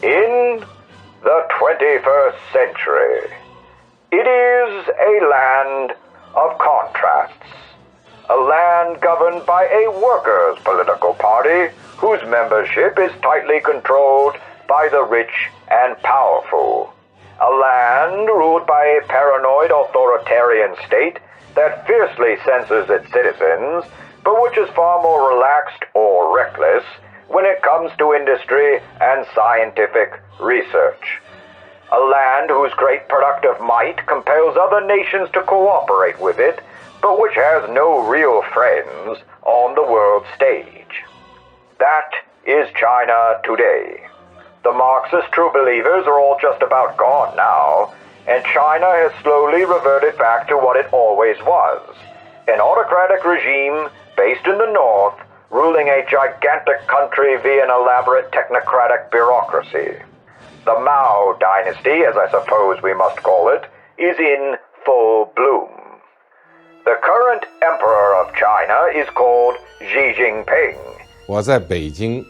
in the 21st century. It is a land of contrasts, a land governed by a workers' political party whose membership is tightly controlled by the rich and powerful. A land ruled by a paranoid authoritarian state that fiercely censors its citizens, but which is far more relaxed or reckless when it comes to industry and scientific research. A land whose great productive might compels other nations to cooperate with it, but which has no real friends on the world stage. That is China today. The Marxist true believers are all just about gone now, and China has slowly reverted back to what it always was, an autocratic regime based in the north, ruling a gigantic country via an elaborate technocratic bureaucracy. The Mao dynasty, as I suppose we must call it, is in full bloom. The current emperor of China is called Xi Jinping. 我在北京。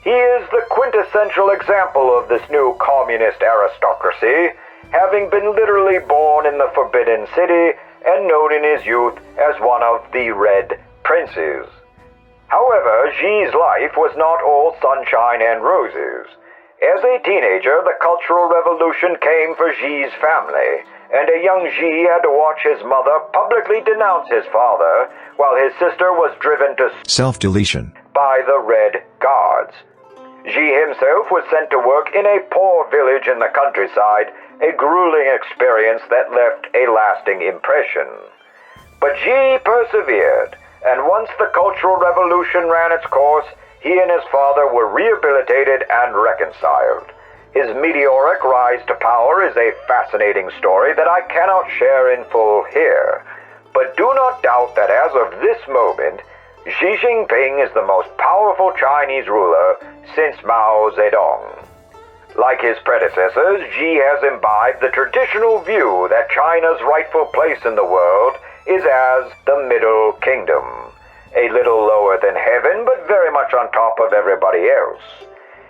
He is the quintessential example of this new communist aristocracy, having been literally born in the Forbidden City and known in his youth as one of the Red Princes. However, Xi's life was not all sunshine and roses. As a teenager, the Cultural Revolution came for Xi's family, and a young Xi had to watch his mother publicly denounce his father, while his sister was driven to self-deletion by the Red Guards. Xi himself was sent to work in a poor village in the countryside, a grueling experience that left a lasting impression. But Xi persevered, and once the Cultural Revolution ran its course, he and his father were rehabilitated and reconciled. His meteoric rise to power is a fascinating story that I cannot share in full here. But do not doubt that as of this moment, Xi Jinping is the most powerful Chinese ruler since Mao Zedong. Like his predecessors, Xi has imbibed the traditional view that China's rightful place in the world is as the Middle Kingdom, a little lower than heaven, but very much on top of everybody else.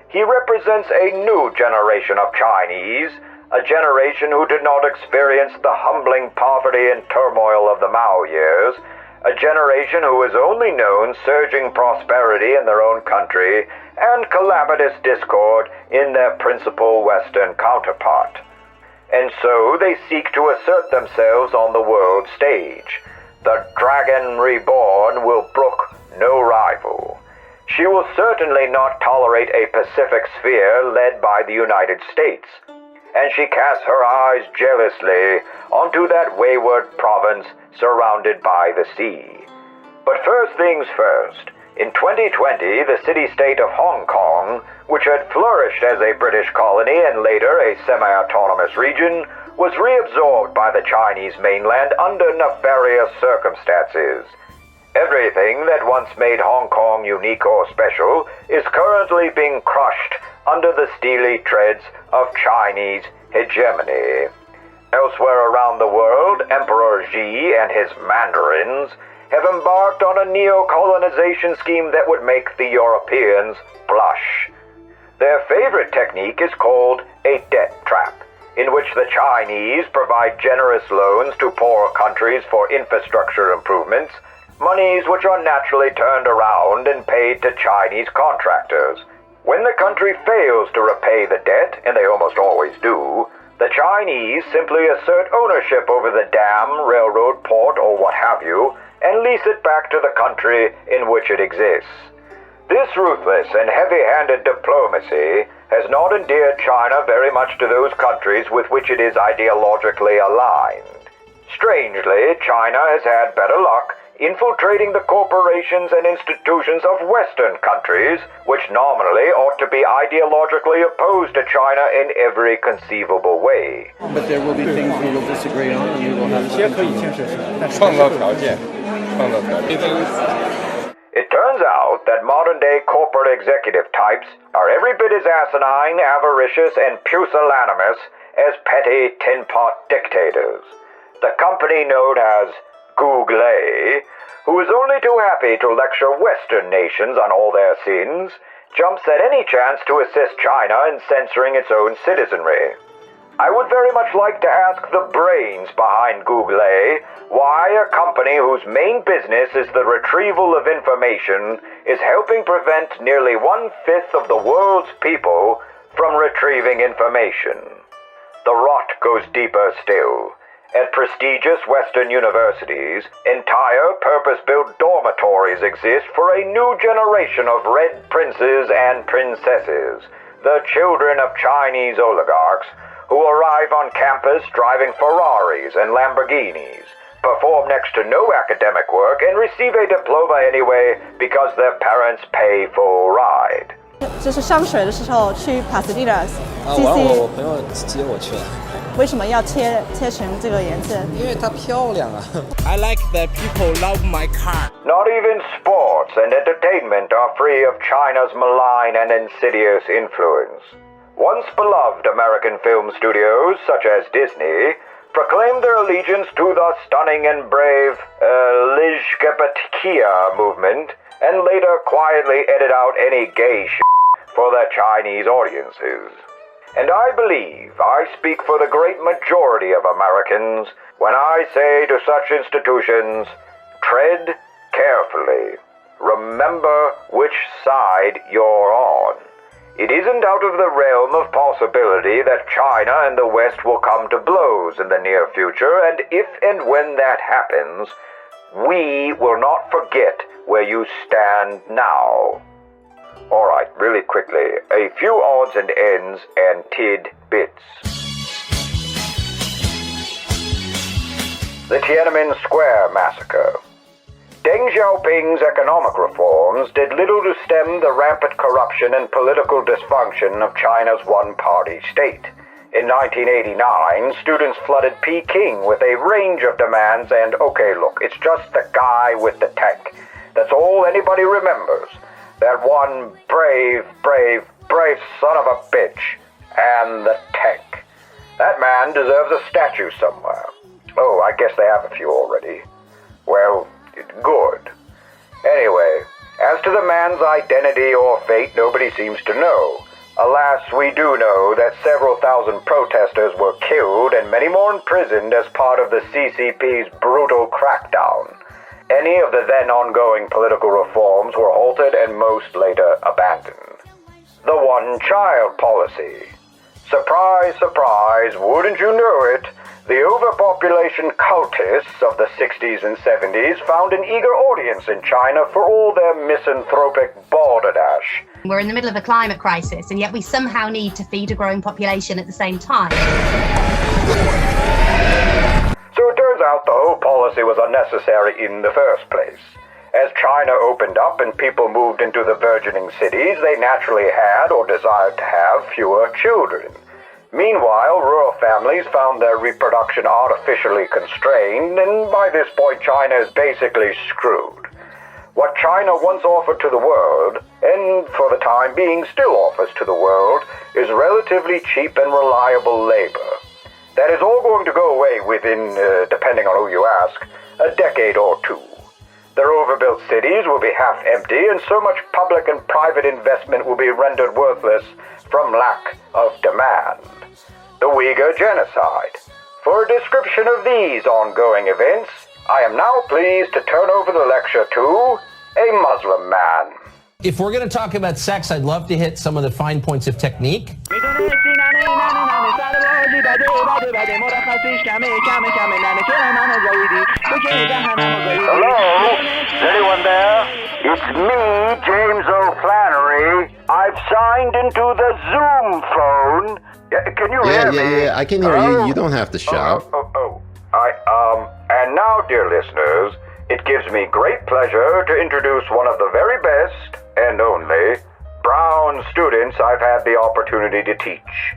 He represents a new generation of Chinese, a generation who did not experience the humbling poverty and turmoil of the Mao years, a generation who has only known surging prosperity in their own country and calamitous discord in their principal Western counterpart. And so they seek to assert themselves on the world stage. The Dragon Reborn will brook no rival. She will certainly not tolerate a Pacific sphere led by the United States, and she casts her eyes jealously onto that wayward province surrounded by the sea. But first things first, in 2020, the city-state of Hong Kong, which had flourished as a British colony and later a semi-autonomous region, was reabsorbed by the Chinese mainland under nefarious circumstances. Everything that once made Hong Kong unique or special is currently being crushed under the steely treads of Chinese hegemony. Elsewhere around the world, Emperor Xi and his mandarins have embarked on a neo-colonization scheme that would make the Europeans blush. Their favorite technique is called a debt trap, in which the Chinese provide generous loans to poorer countries for infrastructure improvements, monies which are naturally turned around and paid to Chinese contractors. When the country fails to repay the debt, and they almost always do, the Chinese simply assert ownership over the dam, railroad, port, or what have you, and lease it back to the country in which it exists. This ruthless and heavy-handed diplomacy has not endeared China very much to those countries with which it is ideologically aligned. Strangely, China has had better luck infiltrating the corporations and institutions of Western countries, which nominally ought to be ideologically opposed to China in every conceivable way. But there will be things we will disagree on, and we will have It turns out that modern-day corporate executive types are every bit as asinine, avaricious, and pusillanimous as petty tin-pot dictators. The company known as Google, who is only too happy to lecture Western nations on all their sins, jumps at any chance to assist China in censoring its own citizenry. I would very much like to ask the brains behind Google why a company whose main business is the retrieval of information is helping prevent nearly 1/5 of the world's people from retrieving information. The rot goes deeper still. At prestigious Western universities, entire purpose-built dormitories exist for a new generation of red princes and princesses, the children of Chinese oligarchs, who arrive on campus driving Ferraris and Lamborghinis, perform next to no academic work, and receive a diploma anyway because their parents pay full ride. 就是上学的时候去 Pasadena 我朋友接我去了。为什么要切成这个颜色？因为它漂亮啊。I like that people love my car. Not even sports and entertainment are free of China's malign and insidious influence. Once beloved American film studios, such as Disney, proclaimed their allegiance to the stunning and brave LGBT movement, and later quietly edit out any gay shit for their Chinese audiences. And I believe I speak for the great majority of Americans when I say to such institutions, tread carefully. Remember which side you're on. It isn't out of the realm of possibility that China and the West will come to blows in the near future, and if and when that happens, we will not forget where you stand now. Alright, really quickly, a few odds and ends and tidbits. The Tienanmen Square Massacre. Deng Xiaoping's economic reforms did little to stem the rampant corruption and political dysfunction of China's one-party state. In 1989, students flooded Peking with a range of demands and, okay, look, it's just the guy with the tech. That's all anybody remembers. That one brave son of a bitch. And the tech. That man deserves a statue somewhere. Oh, I guess they have a few already. Well, good. Anyway, as to the man's identity or fate, nobody seems to know. Alas, we do know that several thousand protesters were killed and many more imprisoned as part of the CCP's brutal crackdown. Any of the then ongoing political reforms were halted and most later abandoned. The one-child policy. Surprise, surprise, wouldn't you know it? The overpopulation cultists of the 60s and 70s found an eager audience in China for all their misanthropic balderdash. We're in the middle of a climate crisis, and yet we somehow need to feed a growing population at the same time. So it turns out the whole policy was unnecessary in the first place. As China opened up and people moved into the burgeoning cities, they naturally had or desired to have fewer children. Meanwhile, rural families found their reproduction artificially constrained, and by this point China is basically screwed. What China once offered to the world, and for the time being still offers to the world, is relatively cheap and reliable labor. That is all going to go away within, depending on who you ask, a decade or two. Their overbuilt cities will be half empty, and so much public and private investment will be rendered worthless from lack of demand. The Uighur Genocide. For a description of these ongoing events, I am now pleased to turn over the lecture to a Muslim man. If we're going to talk about sex, I'd love to hit some of the fine points of technique. Hello? Is anyone there? It's me, James O'Flannery. I've signed into the Zoom phone. Can you hear me? Yeah, I can hear you. You don't have to shout. And now, dear listeners, It gives me great pleasure to introduce one of the very best, and only, brown students I've had the opportunity to teach.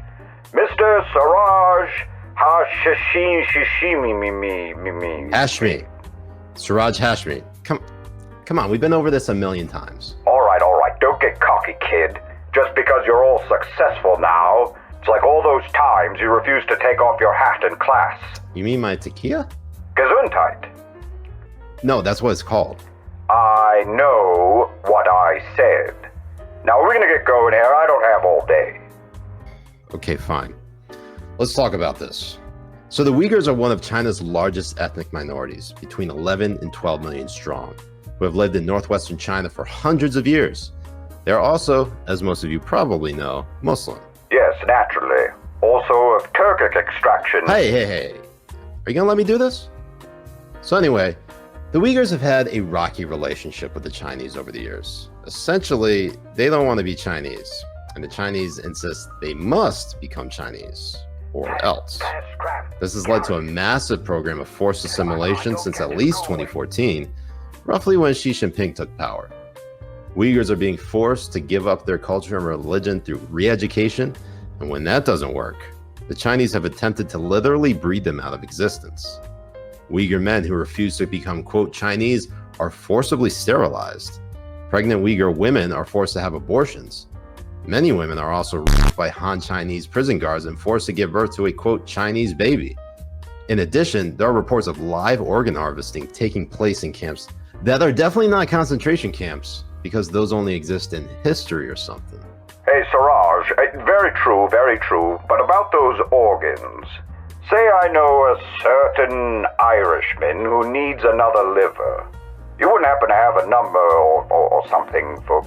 Mr. Siraj Hashmi. Siraj Hashmi. Come on, we've been over this a million times. All right, don't get cocky, kid. Just because you're all successful now, it's like all those times you refused to take off your hat in class. You mean my tequila? Gesundheit. No, that's what it's called. I know what I said. Now we're gonna get going here. I don't have all day. Okay, fine. Let's talk about this. So the Uyghurs are one of China's largest ethnic minorities, between 11 and 12 million strong, who have lived in northwestern China for hundreds of years. They are also, as most of you probably know, Muslim. Yes, naturally. Also of Turkic extraction. Hey. Are you gonna let me do this? So anyway, the Uyghurs have had a rocky relationship with the Chinese over the years. Essentially, they don't want to be Chinese, and the Chinese insist they must become Chinese, or else. This has led to a massive program of forced assimilation since at least 2014, roughly when Xi Jinping took power. Uyghurs are being forced to give up their culture and religion through re-education, and when that doesn't work, the Chinese have attempted to literally breed them out of existence. Uyghur men who refuse to become, quote, Chinese are forcibly sterilized. Pregnant Uyghur women are forced to have abortions. Many women are also raped by Han Chinese prison guards and forced to give birth to a, quote, Chinese baby. In addition, there are reports of live organ harvesting taking place in camps that are definitely not concentration camps, because those only exist in history or something. Hey, Siraj, very true, but about those organs. Say I know a certain Irishman who needs another liver. You wouldn't happen to have a number or something for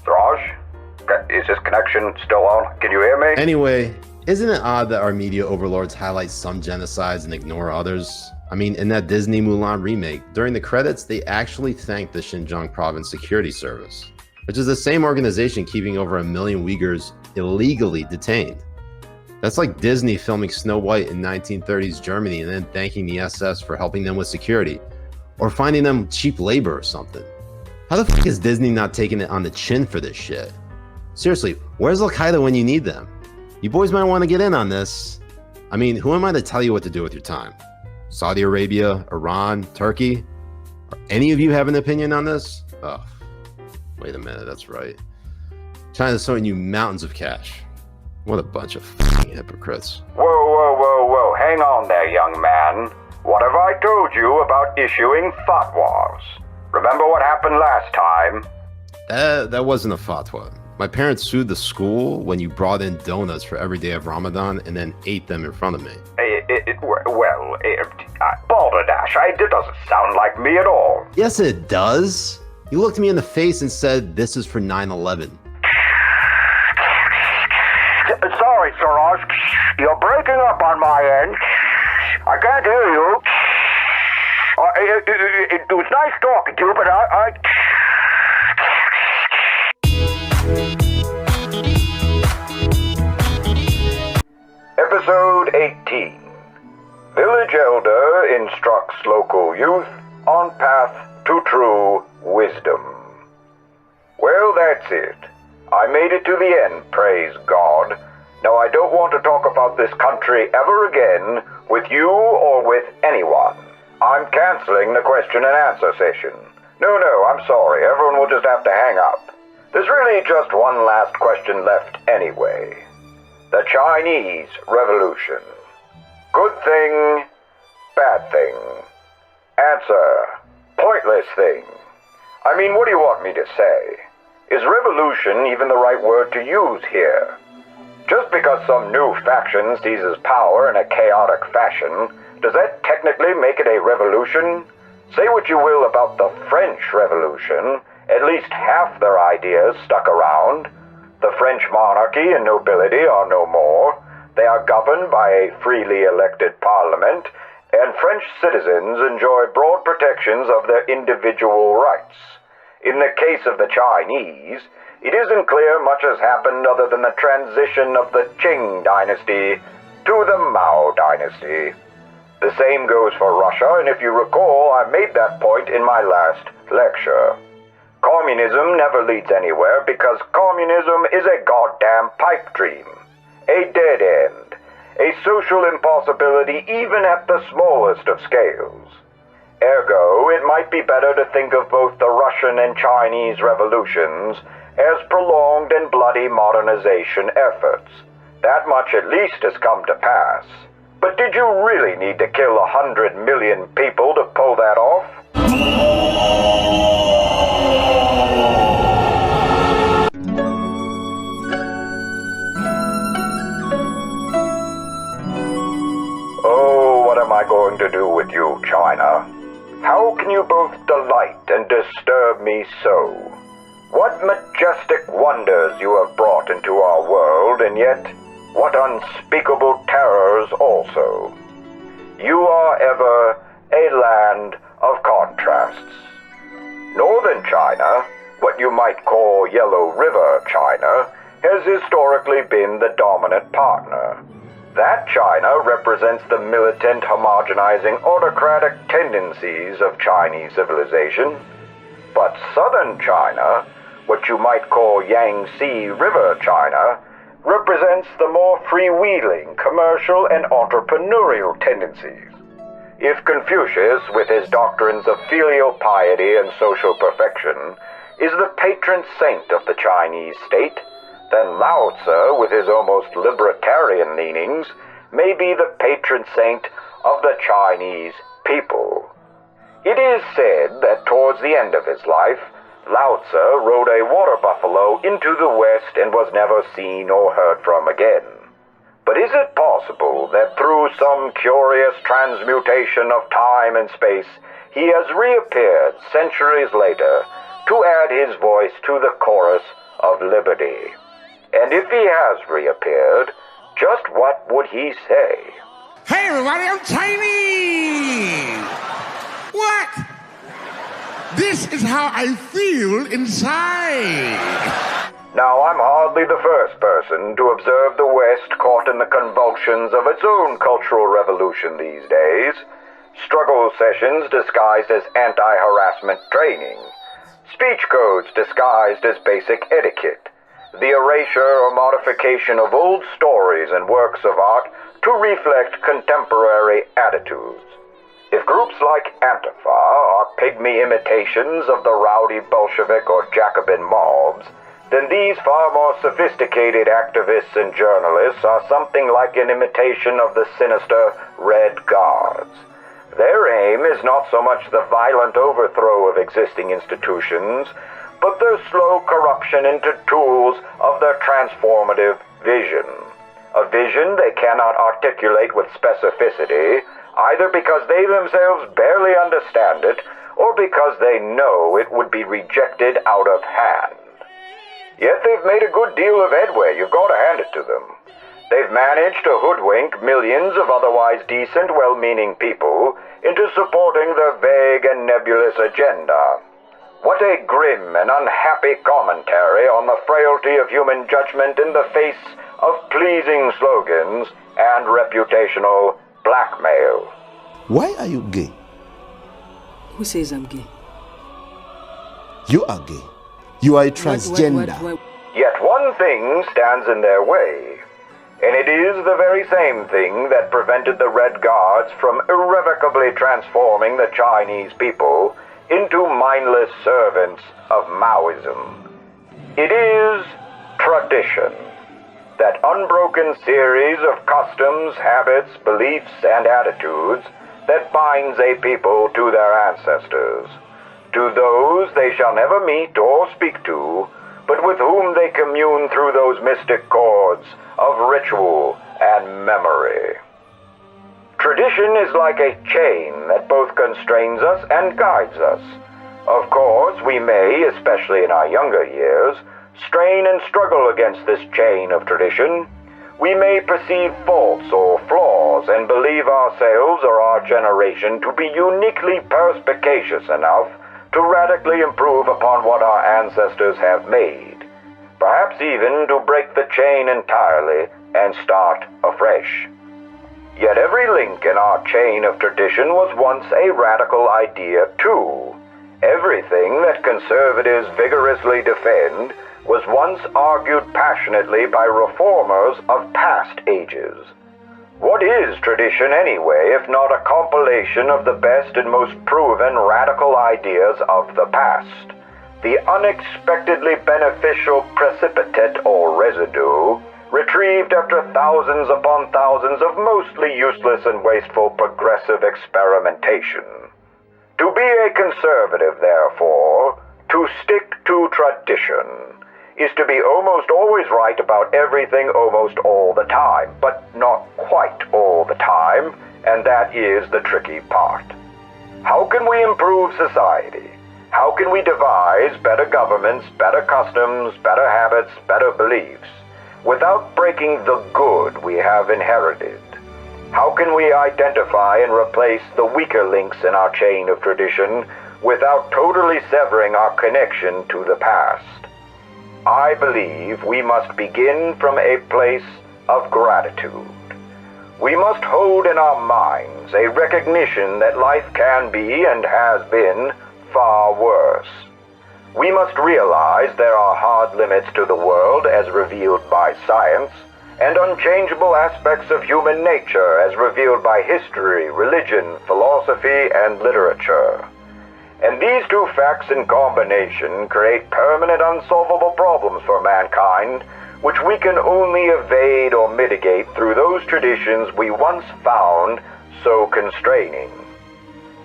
Siraj? Is this connection still on? Can you hear me? Anyway, isn't it odd that our media overlords highlight some genocides and ignore others? I mean, in that Disney Mulan remake, during the credits, they actually thanked the Xinjiang Province Security Service, which is the same organization keeping over 1 million Uyghurs illegally detained. That's like Disney filming Snow White in 1930s Germany and then thanking the SS for helping them with security, or finding them cheap labor or something. How the fuck is Disney not taking it on the chin for this shit? Seriously, where's Al-Qaeda when you need them? You boys might want to get in on this. I mean, who am I to tell you what to do with your time? Saudi Arabia, Iran, Turkey? Any of you have an opinion on this? Oh, wait a minute, that's right. China's throwing you mountains of cash. What a bunch of fucking hypocrites. Whoa, hang on there, young man. What have I told you about issuing fatwas? Remember what happened last time? That wasn't a fatwa. My parents sued the school when you brought in donuts for every day of Ramadan and then ate them in front of me. Balderdash, it doesn't sound like me at all. Yes, it does. You looked me in the face and said, this is for 9/11. Sorry, Siraj. You're breaking up on my end. I can't hear you. It was nice talking to you, but Episode 18. Village Elder instructs local youth on path to true wisdom. Well, that's it. I made it to the end, praise God. Now I don't want to talk about this country ever again with you or with anyone. I'm canceling the question and answer session. No, I'm sorry. Everyone will just have to hang up. There's really just one last question left anyway. The Chinese Revolution. Good thing, bad thing. Answer, pointless thing. I mean, what do you want me to say? Is revolution even the right word to use here? Just because some new faction seizes power in a chaotic fashion, does that technically make it a revolution? Say what you will about the French Revolution, at least half their ideas stuck around. The French monarchy and nobility are no more. They are governed by a freely elected parliament, and French citizens enjoy broad protections of their individual rights. In the case of the Chinese, it isn't clear much has happened other than the transition of the Qing dynasty to the Mao dynasty. The same goes for Russia, and if you recall, I made that point in my last lecture. Communism never leads anywhere because communism is a goddamn pipe dream, a dead end, a social impossibility even at the smallest of scales. Ergo, it might be better to think of both the Russian and Chinese revolutions as prolonged and bloody modernization efforts. That much at least has come to pass. But did you really need to kill 100 million people to pull that off? Oh, what am I going to do with you, China? How can you both delight and disturb me so? What majestic wonders you have brought into our world, and yet what unspeakable terrors also. You are ever a land of contrasts. Northern China, what you might call Yellow River China, has historically been the dominant partner. That China represents the militant, homogenizing, autocratic tendencies of Chinese civilization. But southern China, what you might call Yangtze River China, represents the more freewheeling, commercial, and entrepreneurial tendencies. If Confucius, with his doctrines of filial piety and social perfection, is the patron saint of the Chinese state, then Lao Tzu, with his almost libertarian leanings, may be the patron saint of the Chinese people. It is said that towards the end of his life, Lao Tzu rode a water buffalo into the West and was never seen or heard from again. But is it possible that through some curious transmutation of time and space, he has reappeared centuries later to add his voice to the chorus of liberty? And if he has reappeared, just what would he say? Hey everybody, I'm Chinese! What? This is how I feel inside. Now, I'm hardly the first person to observe the West caught in the convulsions of its own cultural revolution these days. Struggle sessions disguised as anti-harassment training. Speech codes disguised as basic etiquette. The erasure or modification of old stories and works of art to reflect contemporary attitudes. If groups like Antifa are pygmy imitations of the rowdy Bolshevik or Jacobin mobs, then these far more sophisticated activists and journalists are something like an imitation of the sinister Red Guards. Their aim is not so much the violent overthrow of existing institutions, but their slow corruption into tools of their transformative vision. A vision they cannot articulate with specificity, either because they themselves barely understand it, or because they know it would be rejected out of hand. Yet they've made a good deal of headway, you've got to hand it to them. They've managed to hoodwink millions of otherwise decent, well-meaning people into supporting their vague and nebulous agenda. What a grim and unhappy commentary on the frailty of human judgment in the face of pleasing slogans and reputational blackmail. Why are you gay? Who says I'm gay? You are gay. You are a transgender. Yet one thing stands in their way, and it is the very same thing that prevented the Red Guards from irrevocably transforming the Chinese people into mindless servants of Maoism. It is tradition, that unbroken series of customs, habits, beliefs, and attitudes that binds a people to their ancestors, to those they shall never meet or speak to, but with whom they commune through those mystic chords of ritual and memory. Tradition is like a chain that both constrains us and guides us. Of course, we may, especially in our younger years, strain and struggle against this chain of tradition. We may perceive faults or flaws and believe ourselves or our generation to be uniquely perspicacious enough to radically improve upon what our ancestors have made, perhaps even to break the chain entirely and start afresh. Yet every link in our chain of tradition was once a radical idea too. Everything that conservatives vigorously defend was once argued passionately by reformers of past ages. What is tradition anyway, if not a compilation of the best and most proven radical ideas of the past? The unexpectedly beneficial precipitate or residue, retrieved after thousands upon thousands of mostly useless and wasteful progressive experimentation. To be a conservative, therefore, to stick to tradition, is to be almost always right about everything almost all the time, but not quite all the time, and that is the tricky part. How can we improve society? How can we devise better governments, better customs, better habits, better beliefs, without breaking the good we have inherited? How can we identify and replace the weaker links in our chain of tradition without totally severing our connection to the past? I believe we must begin from a place of gratitude. We must hold in our minds a recognition that life can be and has been far worse. We must realize there are hard limits to the world as revealed by science, and unchangeable aspects of human nature as revealed by history, religion, philosophy, and literature. And these two facts in combination create permanent unsolvable problems for mankind, which we can only evade or mitigate through those traditions we once found so constraining.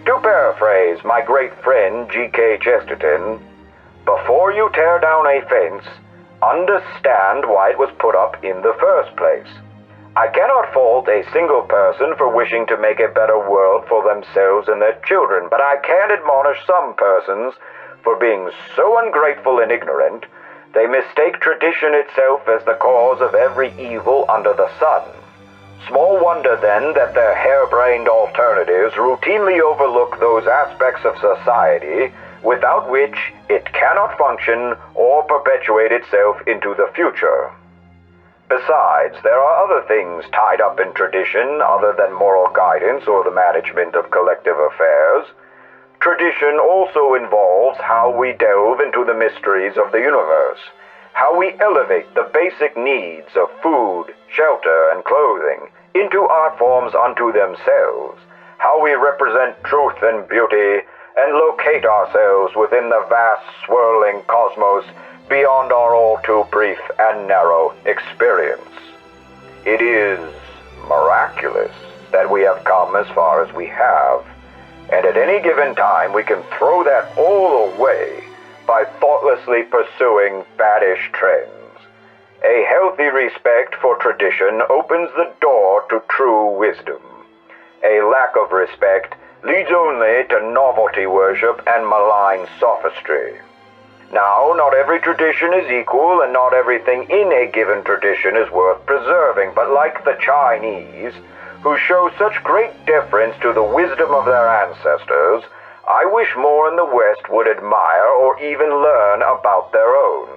To paraphrase my great friend G.K. Chesterton, before you tear down a fence, understand why it was put up in the first place. I cannot fault a single person for wishing to make a better world for themselves and their children, but I can admonish some persons for being so ungrateful and ignorant, they mistake tradition itself as the cause of every evil under the sun. Small wonder then that their harebrained alternatives routinely overlook those aspects of society without which it cannot function or perpetuate itself into the future. Besides, there are other things tied up in tradition other than moral guidance or the management of collective affairs. Tradition also involves how we delve into the mysteries of the universe, how we elevate the basic needs of food, shelter, and clothing into art forms unto themselves, how we represent truth and beauty and locate ourselves within the vast swirling cosmos beyond our all too brief and narrow experience. It is miraculous that we have come as far as we have, and at any given time we can throw that all away by thoughtlessly pursuing faddish trends. A healthy respect for tradition opens the door to true wisdom. A lack of respect leads only to novelty worship and malign sophistry. Now, not every tradition is equal, and not everything in a given tradition is worth preserving, but like the Chinese, who show such great deference to the wisdom of their ancestors, I wish more in the West would admire or even learn about their own.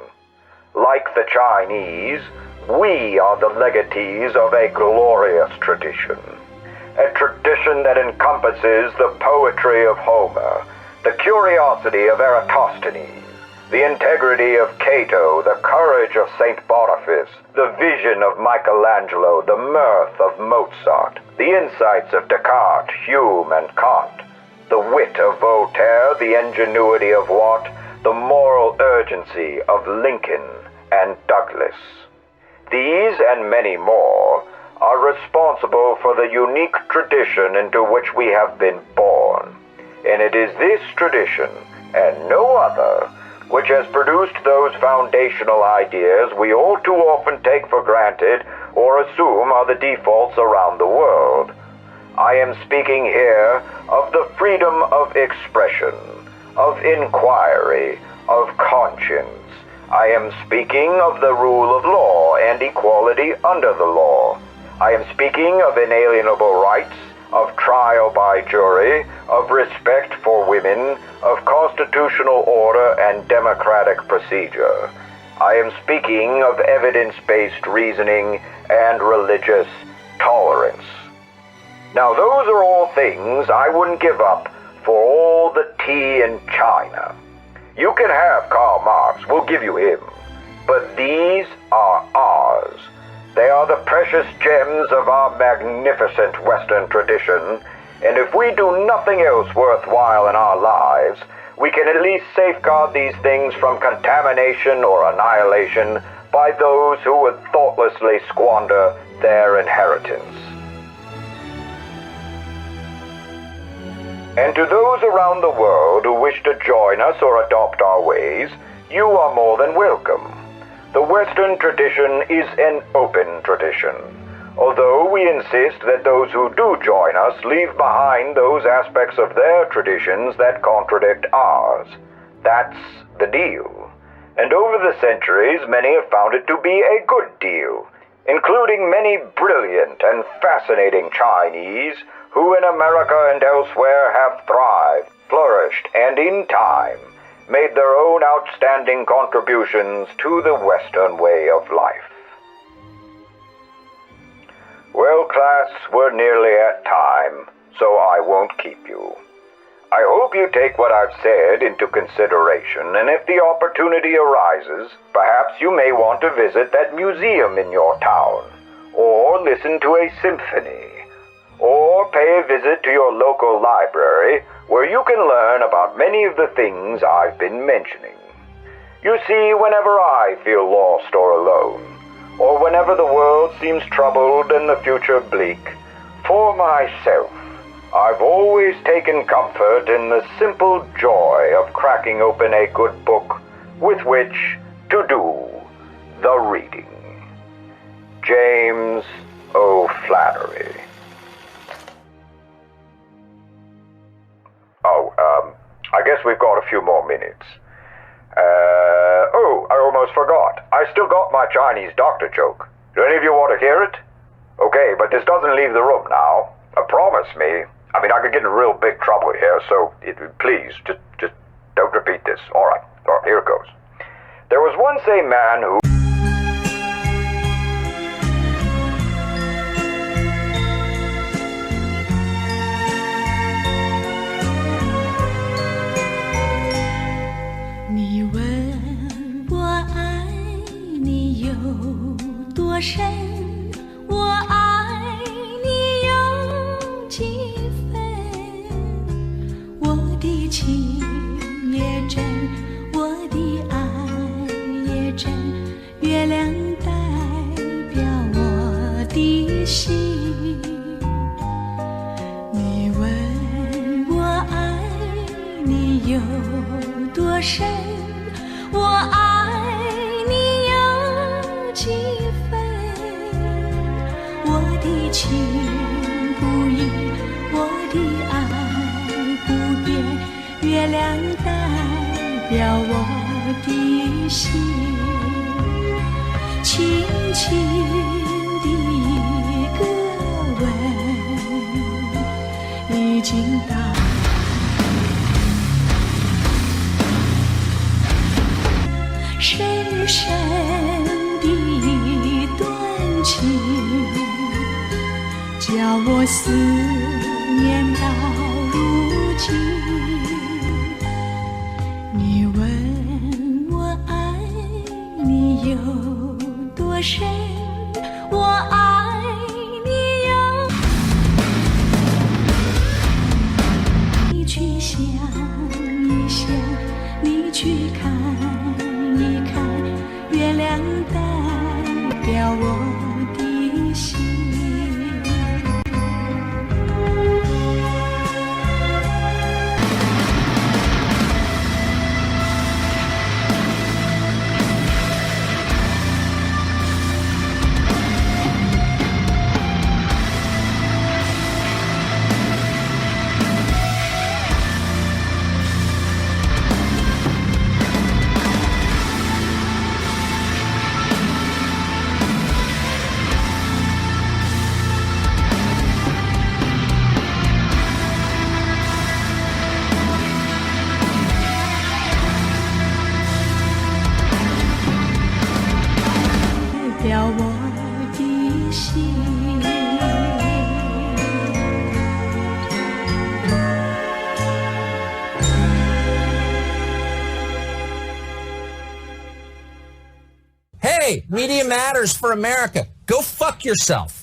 Like the Chinese, we are the legatees of a glorious tradition. A tradition that encompasses the poetry of Homer, the curiosity of Eratosthenes, the integrity of Cato, the courage of St. Boniface, the vision of Michelangelo, the mirth of Mozart, the insights of Descartes, Hume, and Kant, the wit of Voltaire, the ingenuity of Watt, the moral urgency of Lincoln and Douglas. These and many more are responsible for the unique tradition into which we have been born. And it is this tradition, and no other, which has produced those foundational ideas we all too often take for granted or assume are the defaults around the world. I am speaking here of the freedom of expression, of inquiry, of conscience. I am speaking of the rule of law and equality under the law. I am speaking of inalienable rights, of trial by jury, of respect for women, of constitutional order and democratic procedure. I am speaking of evidence-based reasoning and religious tolerance. Now those are all things I wouldn't give up for all the tea in China. You can have Karl Marx, we'll give you him. But these are ours. They are the precious gems of our magnificent Western tradition, and if we do nothing else worthwhile in our lives, we can at least safeguard these things from contamination or annihilation by those who would thoughtlessly squander their inheritance. And to those around the world who wish to join us or adopt our ways, you are more than welcome. The Western tradition is an open tradition, although we insist that those who do join us leave behind those aspects of their traditions that contradict ours. That's the deal. And over the centuries, many have found it to be a good deal, including many brilliant and fascinating Chinese who in America and elsewhere have thrived, flourished, and in time made their own outstanding contributions to the Western way of life. Well, class, we're nearly at time, so I won't keep you. I hope you take what I've said into consideration, and if the opportunity arises, perhaps you may want to visit that museum in your town, or listen to a symphony, or pay a visit to your local library, where you can learn about many of the things I've been mentioning. You see, whenever I feel lost or alone, or whenever the world seems troubled and the future bleak, for myself, I've always taken comfort in the simple joy of cracking open a good book with which to do the reading. James O'Flaherty. I guess we've got a few more minutes. I almost forgot. I still got my Chinese doctor joke. Do any of you want to hear it? Okay, but this doesn't leave the room now. Promise me. I mean, I could get in real big trouble here, so please, just don't repeat this. All right, here it goes. There was once a man who... Hey, media matters for America. Go fuck yourself.